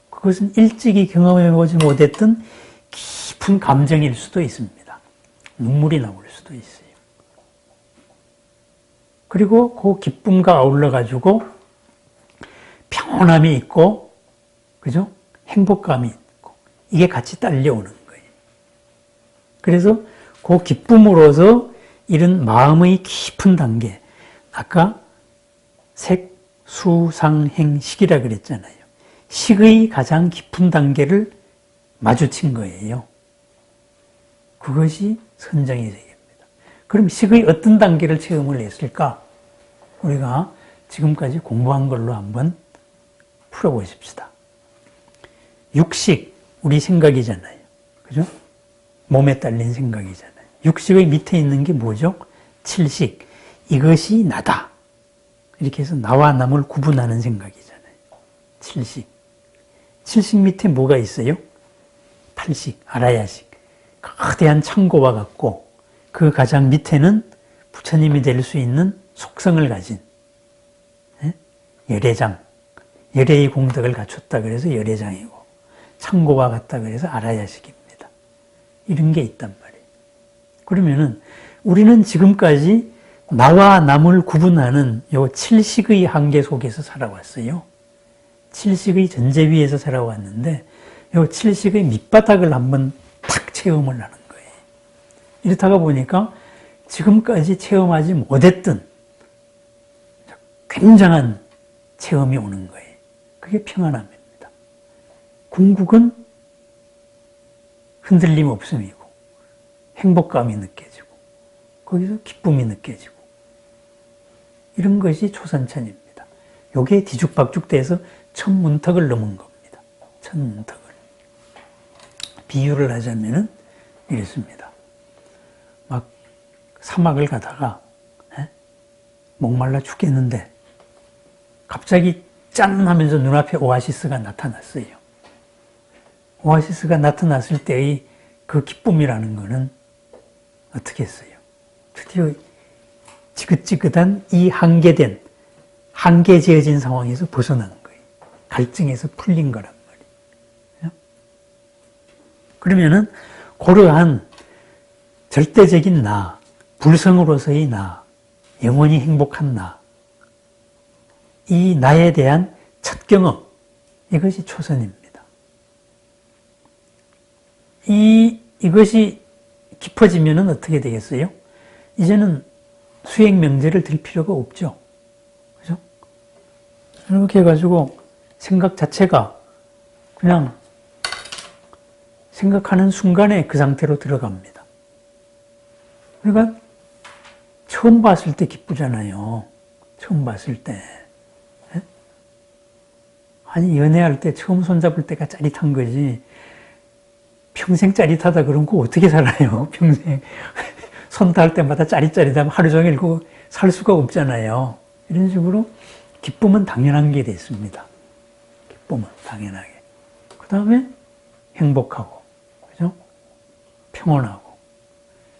그것은 일찍이 경험해 보지 못했던 깊은 감정일 수도 있습니다. 눈물이 나올 수도 있어요. 그리고 그 기쁨과 아울러 가지고 평온함이 있고, 그죠? 행복감이 있고, 이게 같이 딸려오는 거예요. 그래서 그 기쁨으로서 이런 마음의 깊은 단계, 아까 색, 수, 상, 행, 식이라 그랬잖아요. 식의 가장 깊은 단계를 마주친 거예요. 그것이 선정의 세계입니다. 그럼 식의 어떤 단계를 체험을 했을까? 우리가 지금까지 공부한 걸로 한번 풀어보십시다. 육식, 우리 생각이잖아요. 그죠? 몸에 딸린 생각이잖아요. 육식의 밑에 있는 게 뭐죠? 칠식, 이것이 나다. 이렇게 해서 나와 남을 구분하는 생각이잖아요. 칠식. 칠식 밑에 뭐가 있어요? 팔식, 아라야식. 거대한 창고와 같고 그 가장 밑에는 부처님이 될 수 있는 속성을 가진 열애장, 열애의 공덕을 갖췄다 그래서 열애장이고 창고와 같다 그래서 아라야식입니다. 이런 게 있단 말이에요. 그러면은 우리는 지금까지 나와 남을 구분하는 요 칠식의 한계 속에서 살아왔어요. 칠식의 전제 위에서 살아왔는데 요 칠식의 밑바닥을 한번 탁 체험을 하는 거예요. 이렇다가 보니까 지금까지 체험하지 못했던 굉장한 체험이 오는 거예요. 그게 평안함입니다. 궁극은 흔들림 없음이고 행복감이 느껴지고 거기서 기쁨이 느껴지고 이런 것이 초선천입니다. 요게 뒤죽박죽돼서 천문턱을 넘은 겁니다. 천문턱을. 비유를 하자면은 이렇습니다. 막 사막을 가다가 목말라 죽겠는데 갑자기 짠 하면서 눈앞에 오아시스가 나타났어요. 오아시스가 나타났을 때의 그 기쁨이라는 거는 어떻게 했어요? 드디어 지긋지긋한 이 한계된, 한계지어진 상황에서 벗어나는 거예요. 갈증에서 풀린 거란 말이에요. 그러면은 그러한 절대적인 나, 불성으로서의 나, 영원히 행복한 나, 이 나에 대한 첫 경험, 이것이 초선입니다. 이것이 깊어지면은 어떻게 되겠어요? 이제는 수행 명제를 들 필요가 없죠. 그죠? 이렇게 해가지고 생각 자체가 그냥 생각하는 순간에 그 상태로 들어갑니다. 그러니까 처음 봤을 때 기쁘잖아요. 처음 봤을 때. 아니, 연애할 때 처음 손잡을 때가 짜릿한 거지. 평생 짜릿하다 그러면 그거 어떻게 살아요? 평생. 손 닿을 때마다 짜릿짜릿하면 하루 종일 그거 살 수가 없잖아요. 이런 식으로 기쁨은 당연한 게 됐습니다. 기쁨은 당연하게. 그 다음에 행복하고, 그죠? 평온하고,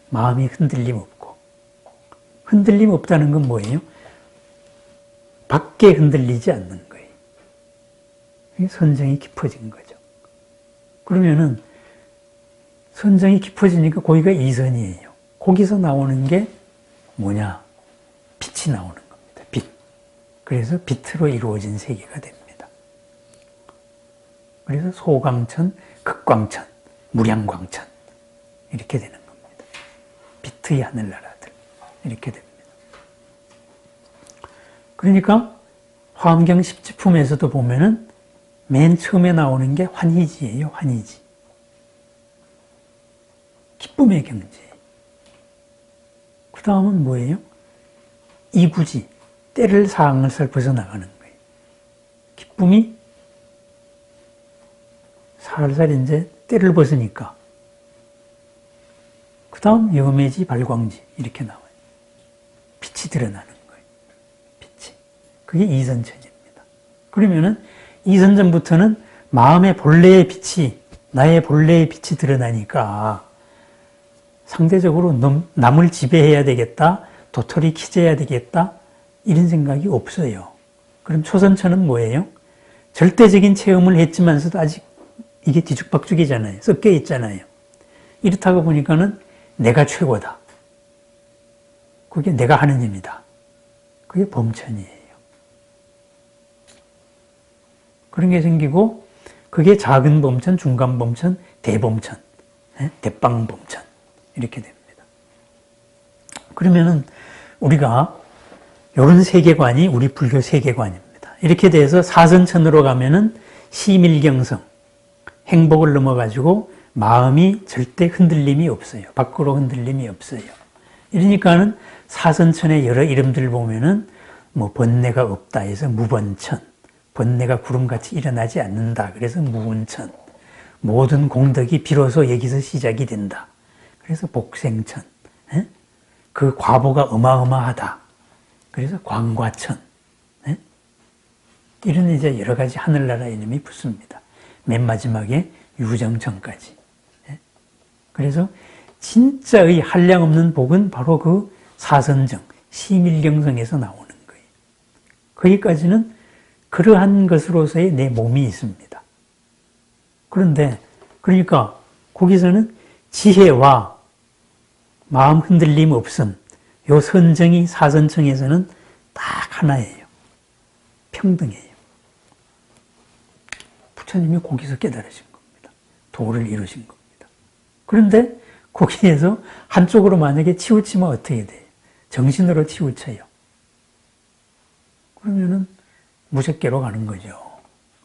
마음이 흔들림 없고. 흔들림 없다는 건 뭐예요? 밖에 흔들리지 않는 거예요. 이게 선정이 깊어진 거죠. 그러면은 선정이 깊어지니까 거기가 이선이에요. 거기서 나오는 게 뭐냐? 빛이 나오는 겁니다. 빛. 그래서 빛으로 이루어진 세계가 됩니다. 그래서 소광천, 극광천, 무량광천 이렇게 되는 겁니다. 빛의 하늘나라들 이렇게 됩니다. 그러니까 화엄경 십지품에서도 보면은 맨 처음에 나오는 게 환희지예요. 환희지. 기쁨의 경지. 그 다음은 뭐예요? 이구지. 때를 사항을 벗어나가는 거예요. 기쁨이 살살 이제 때를 벗으니까. 그 다음 염해지, 발광지 이렇게 나와요. 빛이 드러나는 거예요. 빛이. 그게 이선천입니다. 그러면은 이선전부터는 마음의 본래의 빛이, 나의 본래의 빛이 드러나니까 상대적으로 남을 지배해야 되겠다, 도토리 키져야 되겠다, 이런 생각이 없어요. 그럼 초선천은 뭐예요? 절대적인 체험을 했지만서도 아직 이게 뒤죽박죽이잖아요. 섞여 있잖아요. 이렇다고 보니까는 내가 최고다. 그게 내가 하느님이다. 그게 범천이에요. 그런 게 생기고 그게 작은 범천, 중간 범천, 대범천, 대빵범천 이렇게 됩니다. 그러면은 우리가 이런 세계관이 우리 불교 세계관입니다. 이렇게 돼서 사선천으로 가면은 시밀경성, 행복을 넘어가지고 마음이 절대 흔들림이 없어요. 밖으로 흔들림이 없어요. 이러니까는 사선천의 여러 이름들 보면은 뭐 번뇌가 없다 해서 무번천, 번뇌가 구름같이 일어나지 않는다. 그래서 무운천. 모든 공덕이 비로소 여기서 시작이 된다. 그래서 복생천. 그 과보가 어마어마하다. 그래서 광과천. 이런 이제 여러 가지 하늘나라 이름이 붙습니다. 맨 마지막에 유정천까지. 그래서 진짜의 한량없는 복은 바로 그 사선정, 시밀경성에서 나오는 거예요. 거기까지는 그러한 것으로서의 내 몸이 있습니다. 그런데 그러니까 거기서는 지혜와 마음 흔들림 없음, 요 선정이 사선청에서는 딱 하나예요. 평등해요. 부처님이 거기서 깨달으신 겁니다. 도를 이루신 겁니다. 그런데 거기에서 한쪽으로 만약에 치우치면 어떻게 돼요? 정신으로 치우쳐요. 그러면은 무색계로 가는 거죠.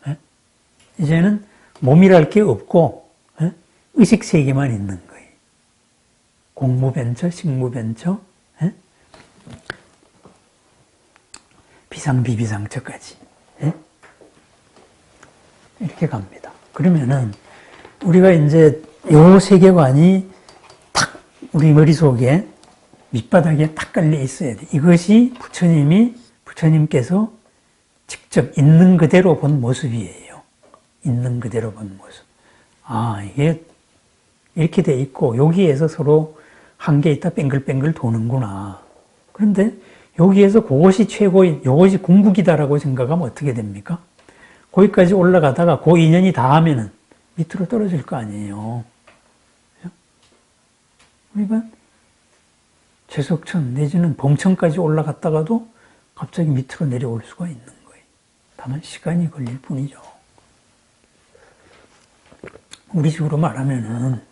예? 이제는 몸이랄 게 없고 의식 세계만 있는 거예요. 공무변처, 식무변처, 비상비비상처까지 이렇게 갑니다. 그러면은 우리가 이제 요 세계관이 탁 우리 머릿속에 밑바닥에 딱 깔려 있어야 돼. 이것이 부처님께서 직접 있는 그대로 본 모습이에요. 있는 그대로 본 모습. 아, 이게 이렇게 돼 있고 여기에서 서로 한계 있다 뱅글뱅글 도는구나. 그런데 여기에서 그것이 최고인, 이것이 궁극이다라고 생각하면 어떻게 됩니까? 거기까지 올라가다가 그 인연이 다 하면은 밑으로 떨어질 거 아니에요. 그렇죠? 우리가 최석천 내지는 범천까지 올라갔다가도 갑자기 밑으로 내려올 수가 있는 거예요. 다만 시간이 걸릴 뿐이죠. 우리 식으로 말하면은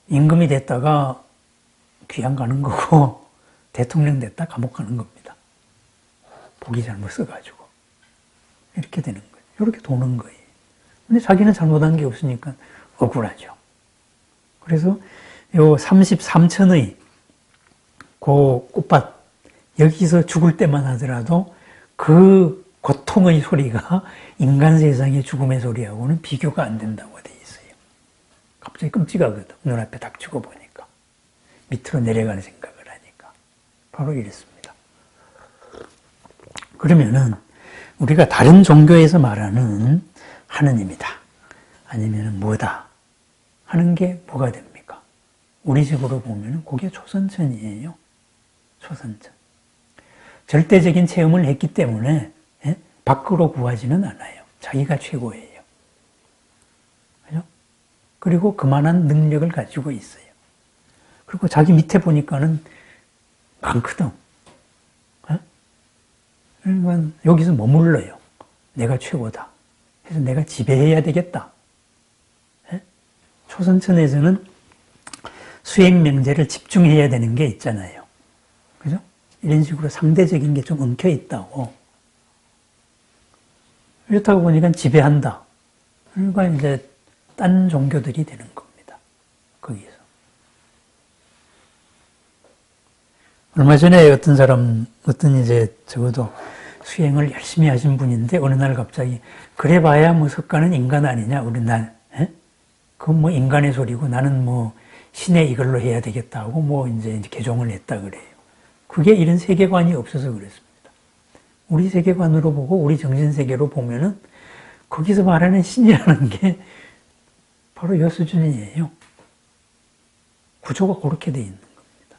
임금이 됐다가 귀양 가는 거고 대통령 됐다 감옥 가는 겁니다. 보기 잘못 써가지고 이렇게 되는 거예요. 이렇게 도는 거예요. 근데 자기는 잘못한 게 없으니까 억울하죠. 그래서 요 33천의 그 꽃밭 여기서 죽을 때만 하더라도 그 고통의 소리가 인간 세상의 죽음의 소리하고는 비교가 안 된다고 돼 있어요. 갑자기 끔찍하거든. 눈앞에 닥치고 보니까. 밑으로 내려가는 생각을 하니까. 바로 이랬습니다. 그러면은 우리가 다른 종교에서 말하는 하느님이다. 아니면 뭐다. 하는 게 뭐가 됩니까? 우리 식으로 보면 그게 초선천이에요. 초선천. 절대적인 체험을 했기 때문에 밖으로 구하지는 않아요. 자기가 최고예요. 그죠? 그리고 그만한 능력을 가지고 있어요. 그리고 자기 밑에 보니까는 많거든. 그러니까 여기서 머물러요. 내가 최고다. 그래서 내가 지배해야 되겠다. 초선천에서는 수행명제를 집중해야 되는 게 있잖아요. 그죠? 이런 식으로 상대적인 게 좀 엉켜 있다고. 그렇다고 보니까 지배한다. 그러니까 이제 딴 종교들이 되는 겁니다. 거기서. 얼마 전에 어떤 이제 적어도 수행을 열심히 하신 분인데 어느 날 갑자기 그래 봐야 뭐 석가는 인간 아니냐 우리 날 그건 뭐 인간의 소리고 나는 뭐 신의 이걸로 해야 되겠다고 뭐 이제 개종을 했다 그래요. 그게 이런 세계관이 없어서 그렇습니다. 우리 세계관으로 보고 우리 정신세계로 보면은 거기서 말하는 신이라는 게 바로 이 수준이에요. 구조가 그렇게 돼 있는 겁니다.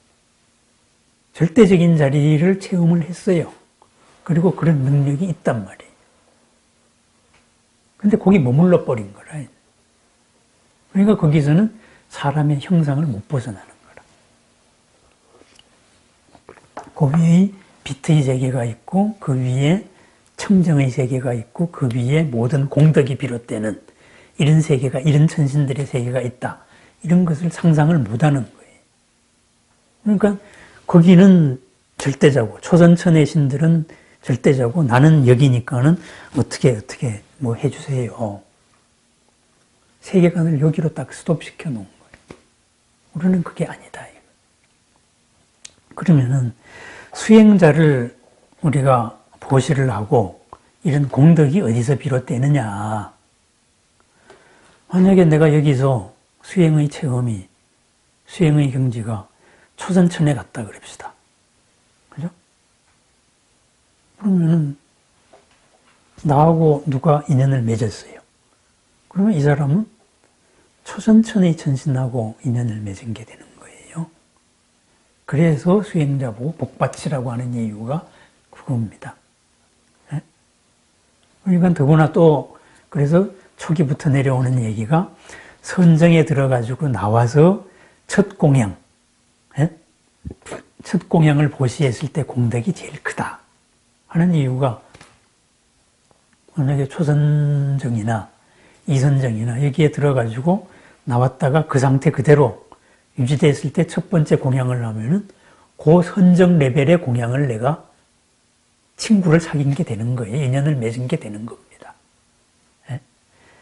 절대적인 자리를 체험을 했어요. 그리고 그런 능력이 있단 말이에요. 근데 거기 머물러 버린 거라. 그러니까 거기서는 사람의 형상을 못 벗어나는 거라. 그 위에 빛의 세계가 있고 그 위에 청정의 세계가 있고 그 위에 모든 공덕이 비롯되는 이런 세계가, 이런 천신들의 세계가 있다. 이런 것을 상상을 못하는 거예요. 그러니까 거기는 절대자고 초선천의 신들은 절대자고 나는 여기니까는 어떻게 뭐 해주세요. 세계관을 여기로 딱 스톱시켜 놓은 거예요. 우리는 그게 아니다. 그러면은 수행자를 우리가 보시를 하고 이런 공덕이 어디서 비롯되느냐. 만약에 내가 여기서 수행의 체험이, 수행의 경지가 초선천에 갔다 그럽시다. 그죠? 그러면은 나하고 누가 인연을 맺었어요. 그러면 이 사람은 초선천의 천신하고 인연을 맺은 게 되는 거예요. 그래서 수행자 보고 복받치라고 하는 이유가 그겁니다. 그러니까 더구나 또 그래서 초기부터 내려오는 얘기가 선정에 들어가지고 나와서 첫 공양, 첫 공양을 보시했을 때 공덕이 제일 크다 하는 이유가 만약에 초선정이나 이선정이나 여기에 들어가지고 나왔다가 그 상태 그대로 유지됐을 때 첫 번째 공양을 하면은 그 선정 레벨의 공양을 내가 친구를 사귄 게 되는 거예요. 인연을 맺은 게 되는 겁니다. 예?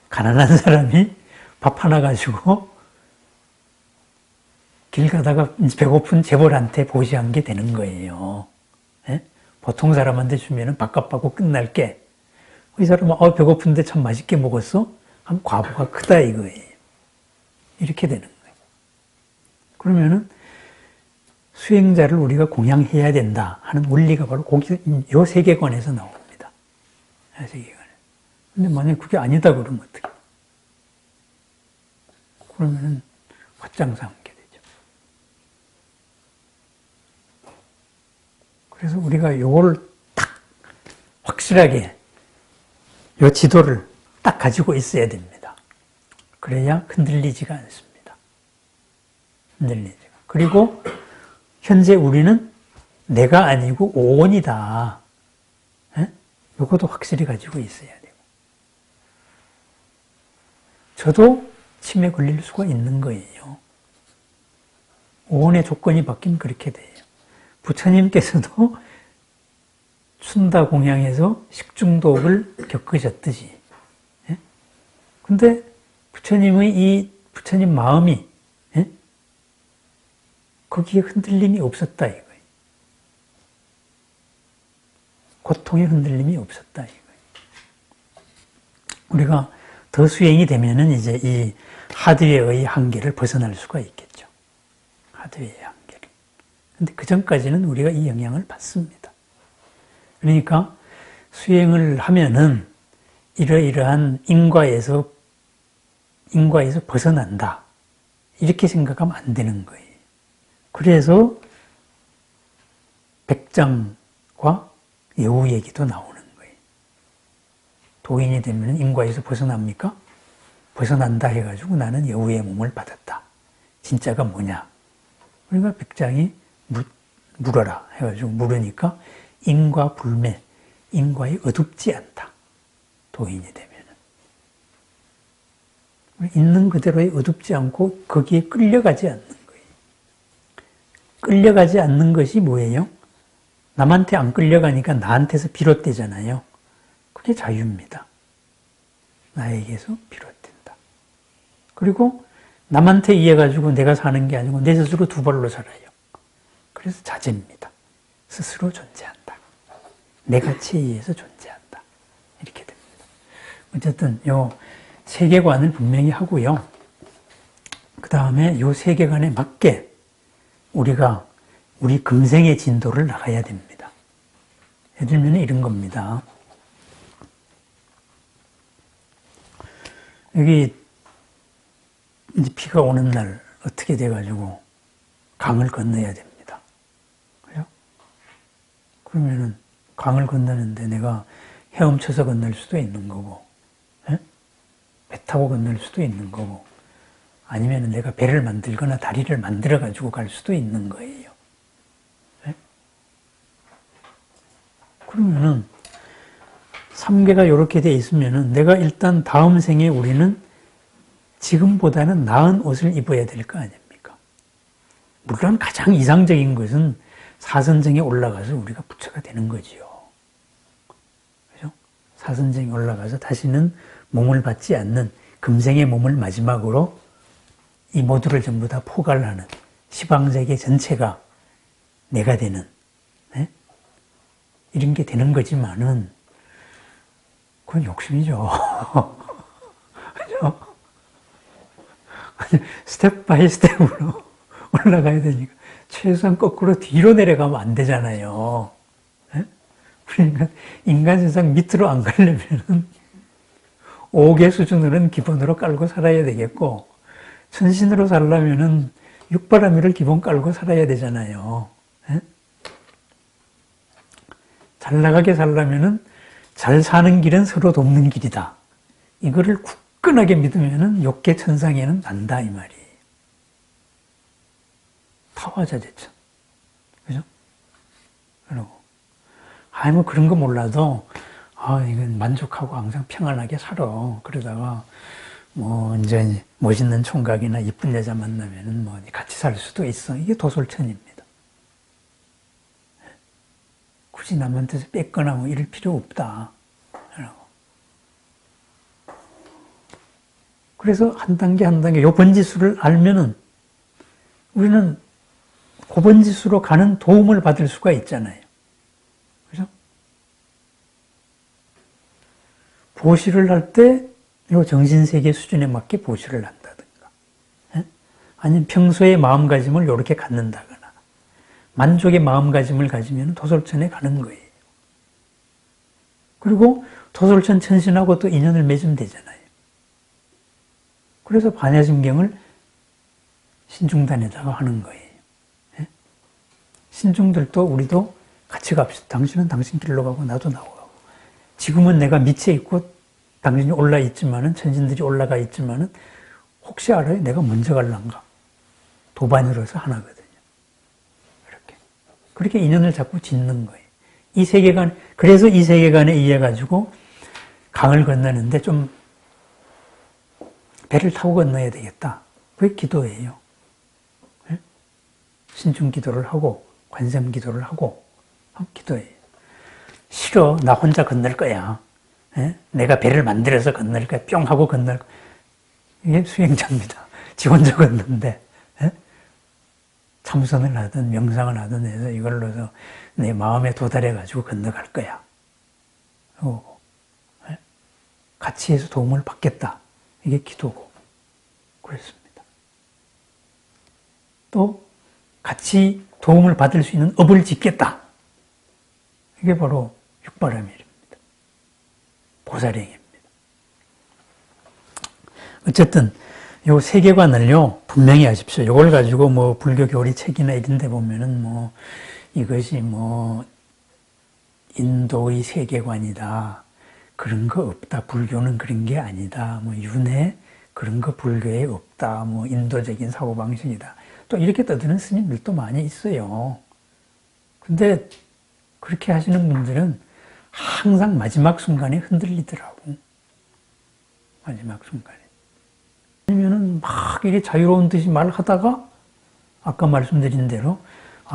가난한 사람이 밥 하나 가지고 길 가다가 배고픈 재벌한테 보시한 게 되는 거예요. 예? 보통 사람한테 주면은 밥값 받고 끝날 게, 이 사람은 배고픈데 참 맛있게 먹었어? 하면 과보가 크다 이거예요. 이렇게 되는 거예요. 그러면은 수행자를 우리가 공양해야 된다 하는 원리가 바로 요 세계관에서 나옵니다. 요 세계관에. 근데 만약에 그게 아니다 그러면 어떡해? 그러면은 헛장사하게 되죠. 그래서 우리가 요거를 딱 확실하게 요 지도를 딱 가지고 있어야 됩니다. 그래야 흔들리지가 않습니다. 흔들리지가. 그리고 현재 우리는 내가 아니고 오온이다. 이것도 확실히 가지고 있어야 되고. 저도 치매 걸릴 수가 있는 거예요. 오온의 조건이 바뀌면 그렇게 돼요. 부처님께서도 춘다 공양에서 식중독을 겪으셨듯이. 근데 부처님 마음이 거기에 흔들림이 없었다 이거예요. 고통의 흔들림이 없었다 이거예요. 우리가 더 수행이 되면은 이제 이 하드웨어의 한계를 벗어날 수가 있겠죠. 하드웨어의 한계를. 근데 그 전까지는 우리가 이 영향을 받습니다. 그러니까 수행을 하면은 이러이러한 인과에서 벗어난다. 이렇게 생각하면 안 되는 거예요. 그래서 백장과 여우 얘기도 나오는 거예요. 도인이 되면 인과에서 벗어납니까? 벗어난다 해가지고 나는 여우의 몸을 받았다. 진짜가 뭐냐? 그러니까 백장이 물어라 해가지고 물으니까 인과 불매, 인과에 어둡지 않다. 도인이 되면은. 있는 그대로에 어둡지 않고 거기에 끌려가지 않는 거예요. 끌려가지 않는 것이 뭐예요? 남한테 안 끌려가니까 나한테서 비롯되잖아요. 그게 자유입니다. 나에게서 비롯된다. 그리고 남한테 의해 가지고 내가 사는 게 아니고 내 스스로 두 발로 살아요. 그래서 자제입니다. 스스로 존재한다. 내 가치에 의해서 존재한다. 이렇게 됩니다. 어쨌든 요 세계관을 분명히 하고요. 그 다음에 요 세계관에 맞게 우리가 우리 금생의 진도를 나가야 됩니다. 예를 들면 이런 겁니다. 여기 이제 비가 오는 날 어떻게 돼가지고 강을 건너야 됩니다. 그래요? 그러면은 강을 건너는데 내가 헤엄쳐서 건널 수도 있는 거고, 배 타고 건널 수도 있는 거고, 아니면 내가 배를 만들거나 다리를 만들어 가지고 갈 수도 있는 거예요. 그러면은 삼계가 이렇게 돼 있으면은 내가 일단 다음 생에 우리는 지금보다는 나은 옷을 입어야 될 거 아닙니까? 물론 가장 이상적인 것은 사선정에 올라가서 우리가 부처가 되는 거지요. 그죠? 사선정에 올라가서 다시는 몸을 받지 않는 금생의 몸을 마지막으로 이 모두를 전부 다 포괄하는 시방세계 전체가 내가 되는, 이런 게 되는 거지만은 그건 욕심이죠. 그죠? 스텝 바이 스텝으로 올라가야 되니까 최소한 거꾸로 뒤로 내려가면 안 되잖아요. 그러니까 인간 세상 밑으로 안 가려면은 5개 수준으로는 기본으로 깔고 살아야 되겠고, 천신으로 살려면은 육바라밀을 기본 깔고 살아야 되잖아요. 잘 나가게 살려면은 잘 사는 길은 서로 돕는 길이다. 이거를 굳건하게 믿으면은 욕계 천상에는 난다 이 말이에요. 타화자재천. 그죠? 그러고 뭐 그런 거 몰라도 이건 만족하고 항상 평안하게 살아. 그러다가, 이제 멋있는 총각이나 이쁜 여자 만나면은 같이 살 수도 있어. 이게 도솔천입니다. 굳이 남한테서 뺏거나 이럴 필요 없다. 그래서 한 단계 한 단계 요 번지수를 알면은 우리는 그 번지수로 가는 도움을 받을 수가 있잖아요. 그죠? 보시를 할 때 요 정신세계 수준에 맞게 보시를 한다든가, 아니면 평소의 마음가짐을 이렇게 갖는다거나, 만족의 마음가짐을 가지면 도솔천에 가는 거예요. 그리고 도솔천 천신하고 또 인연을 맺으면 되잖아요. 그래서 반야심경을 신중단에다가 하는 거예요. 신중들도 우리도 같이 갑시다. 당신은 당신 길로 가고 나도 나고 가고. 지금은 내가 밑에 있고 당신이 올라 있지만은, 천신들이 올라가 있지만은, 혹시 알아요? 내가 먼저 갈란가? 도반으로서 하나거든요. 이렇게. 그렇게 인연을 자꾸 짓는 거예요. 이 세계관, 그래서 이 세계관에 의해 가지고 강을 건너는데 좀 배를 타고 건너야 되겠다. 그게 기도예요. 신중 기도를 하고, 관세음 기도를 하고, 기도예요. 싫어. 나 혼자 건널 거야. 내가 배를 만들어서 건널 거야. 뿅 하고 건널 거야. 이게 수행자입니다. 지 혼자 걷는데, 참선을 하든 명상을 하든 해서 이걸로서 내 마음에 도달해가지고 건너갈 거야. 같이 해서 도움을 받겠다. 이게 기도고. 그렇습니다. 또, 같이 도움을 받을 수 있는 업을 짓겠다. 이게 바로 육바라밀입니다. 보살행입니다. 어쨌든 요 세계관을요 분명히 하십시오. 이걸 가지고 불교 교리 책이나 이런 데 보면은 이것이 인도의 세계관이다. 그런 거 없다. 불교는 그런 게 아니다. 윤회 그런 거 불교에 없다. 인도적인 사고방식이다. 또 이렇게 떠드는 스님들도 많이 있어요. 근데 그렇게 하시는 분들은 항상 마지막 순간에 흔들리더라고. 마지막 순간에. 아니면은 막 이게 자유로운 듯이 말하다가 아까 말씀드린 대로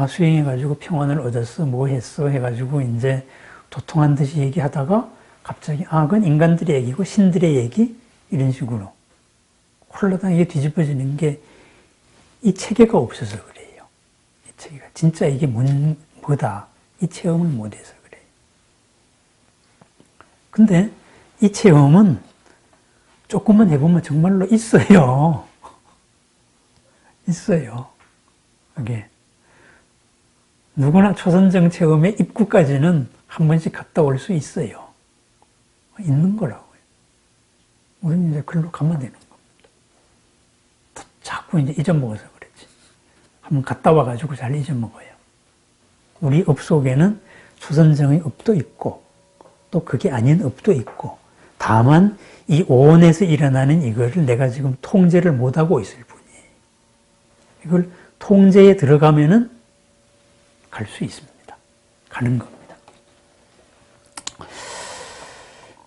수행해가지고 평안을 얻었어, 뭐 했어 해가지고 이제 도통한 듯이 얘기하다가 갑자기 그건 인간들의 얘기고 신들의 얘기 이런 식으로 홀라당 이게 뒤집어지는 게 이 체계가 없어서 그래요. 이 체계가 진짜 이게 뭐다 이 체험을 못해서 그래요. 근데 이 체험은 조금만 해보면 정말로 있어요. 있어요. 이게 누구나 초선정 체험의 입구까지는 한 번씩 갔다 올 수 있어요. 있는 거라고요. 우리는 이제 글로 가면 되는 겁니다. 자꾸 이제 잊어먹어서 그랬지. 한번 갔다 와가지고 잘 잊어먹어요. 우리 업 속에는 초선정의 업도 있고 또 그게 아닌 업도 있고 다만 이 오온에서 일어나는 이거를 내가 지금 통제를 못하고 있을 뿐이에요. 이걸 통제에 들어가면은 갈 수 있습니다. 가는 겁니다.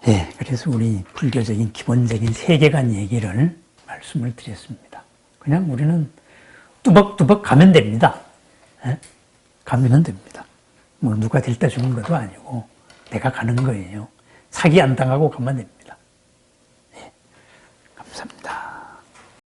예, 그래서 우리 불교적인 기본적인 세계관 얘기를 말씀을 드렸습니다. 그냥 우리는 뚜벅뚜벅 가면 됩니다. 예? 가면 됩니다. 누가 데려다 주는 것도 아니고 내가 가는 거예요. 사기 안 당하고 가면 됩니다. 예, 감사합니다.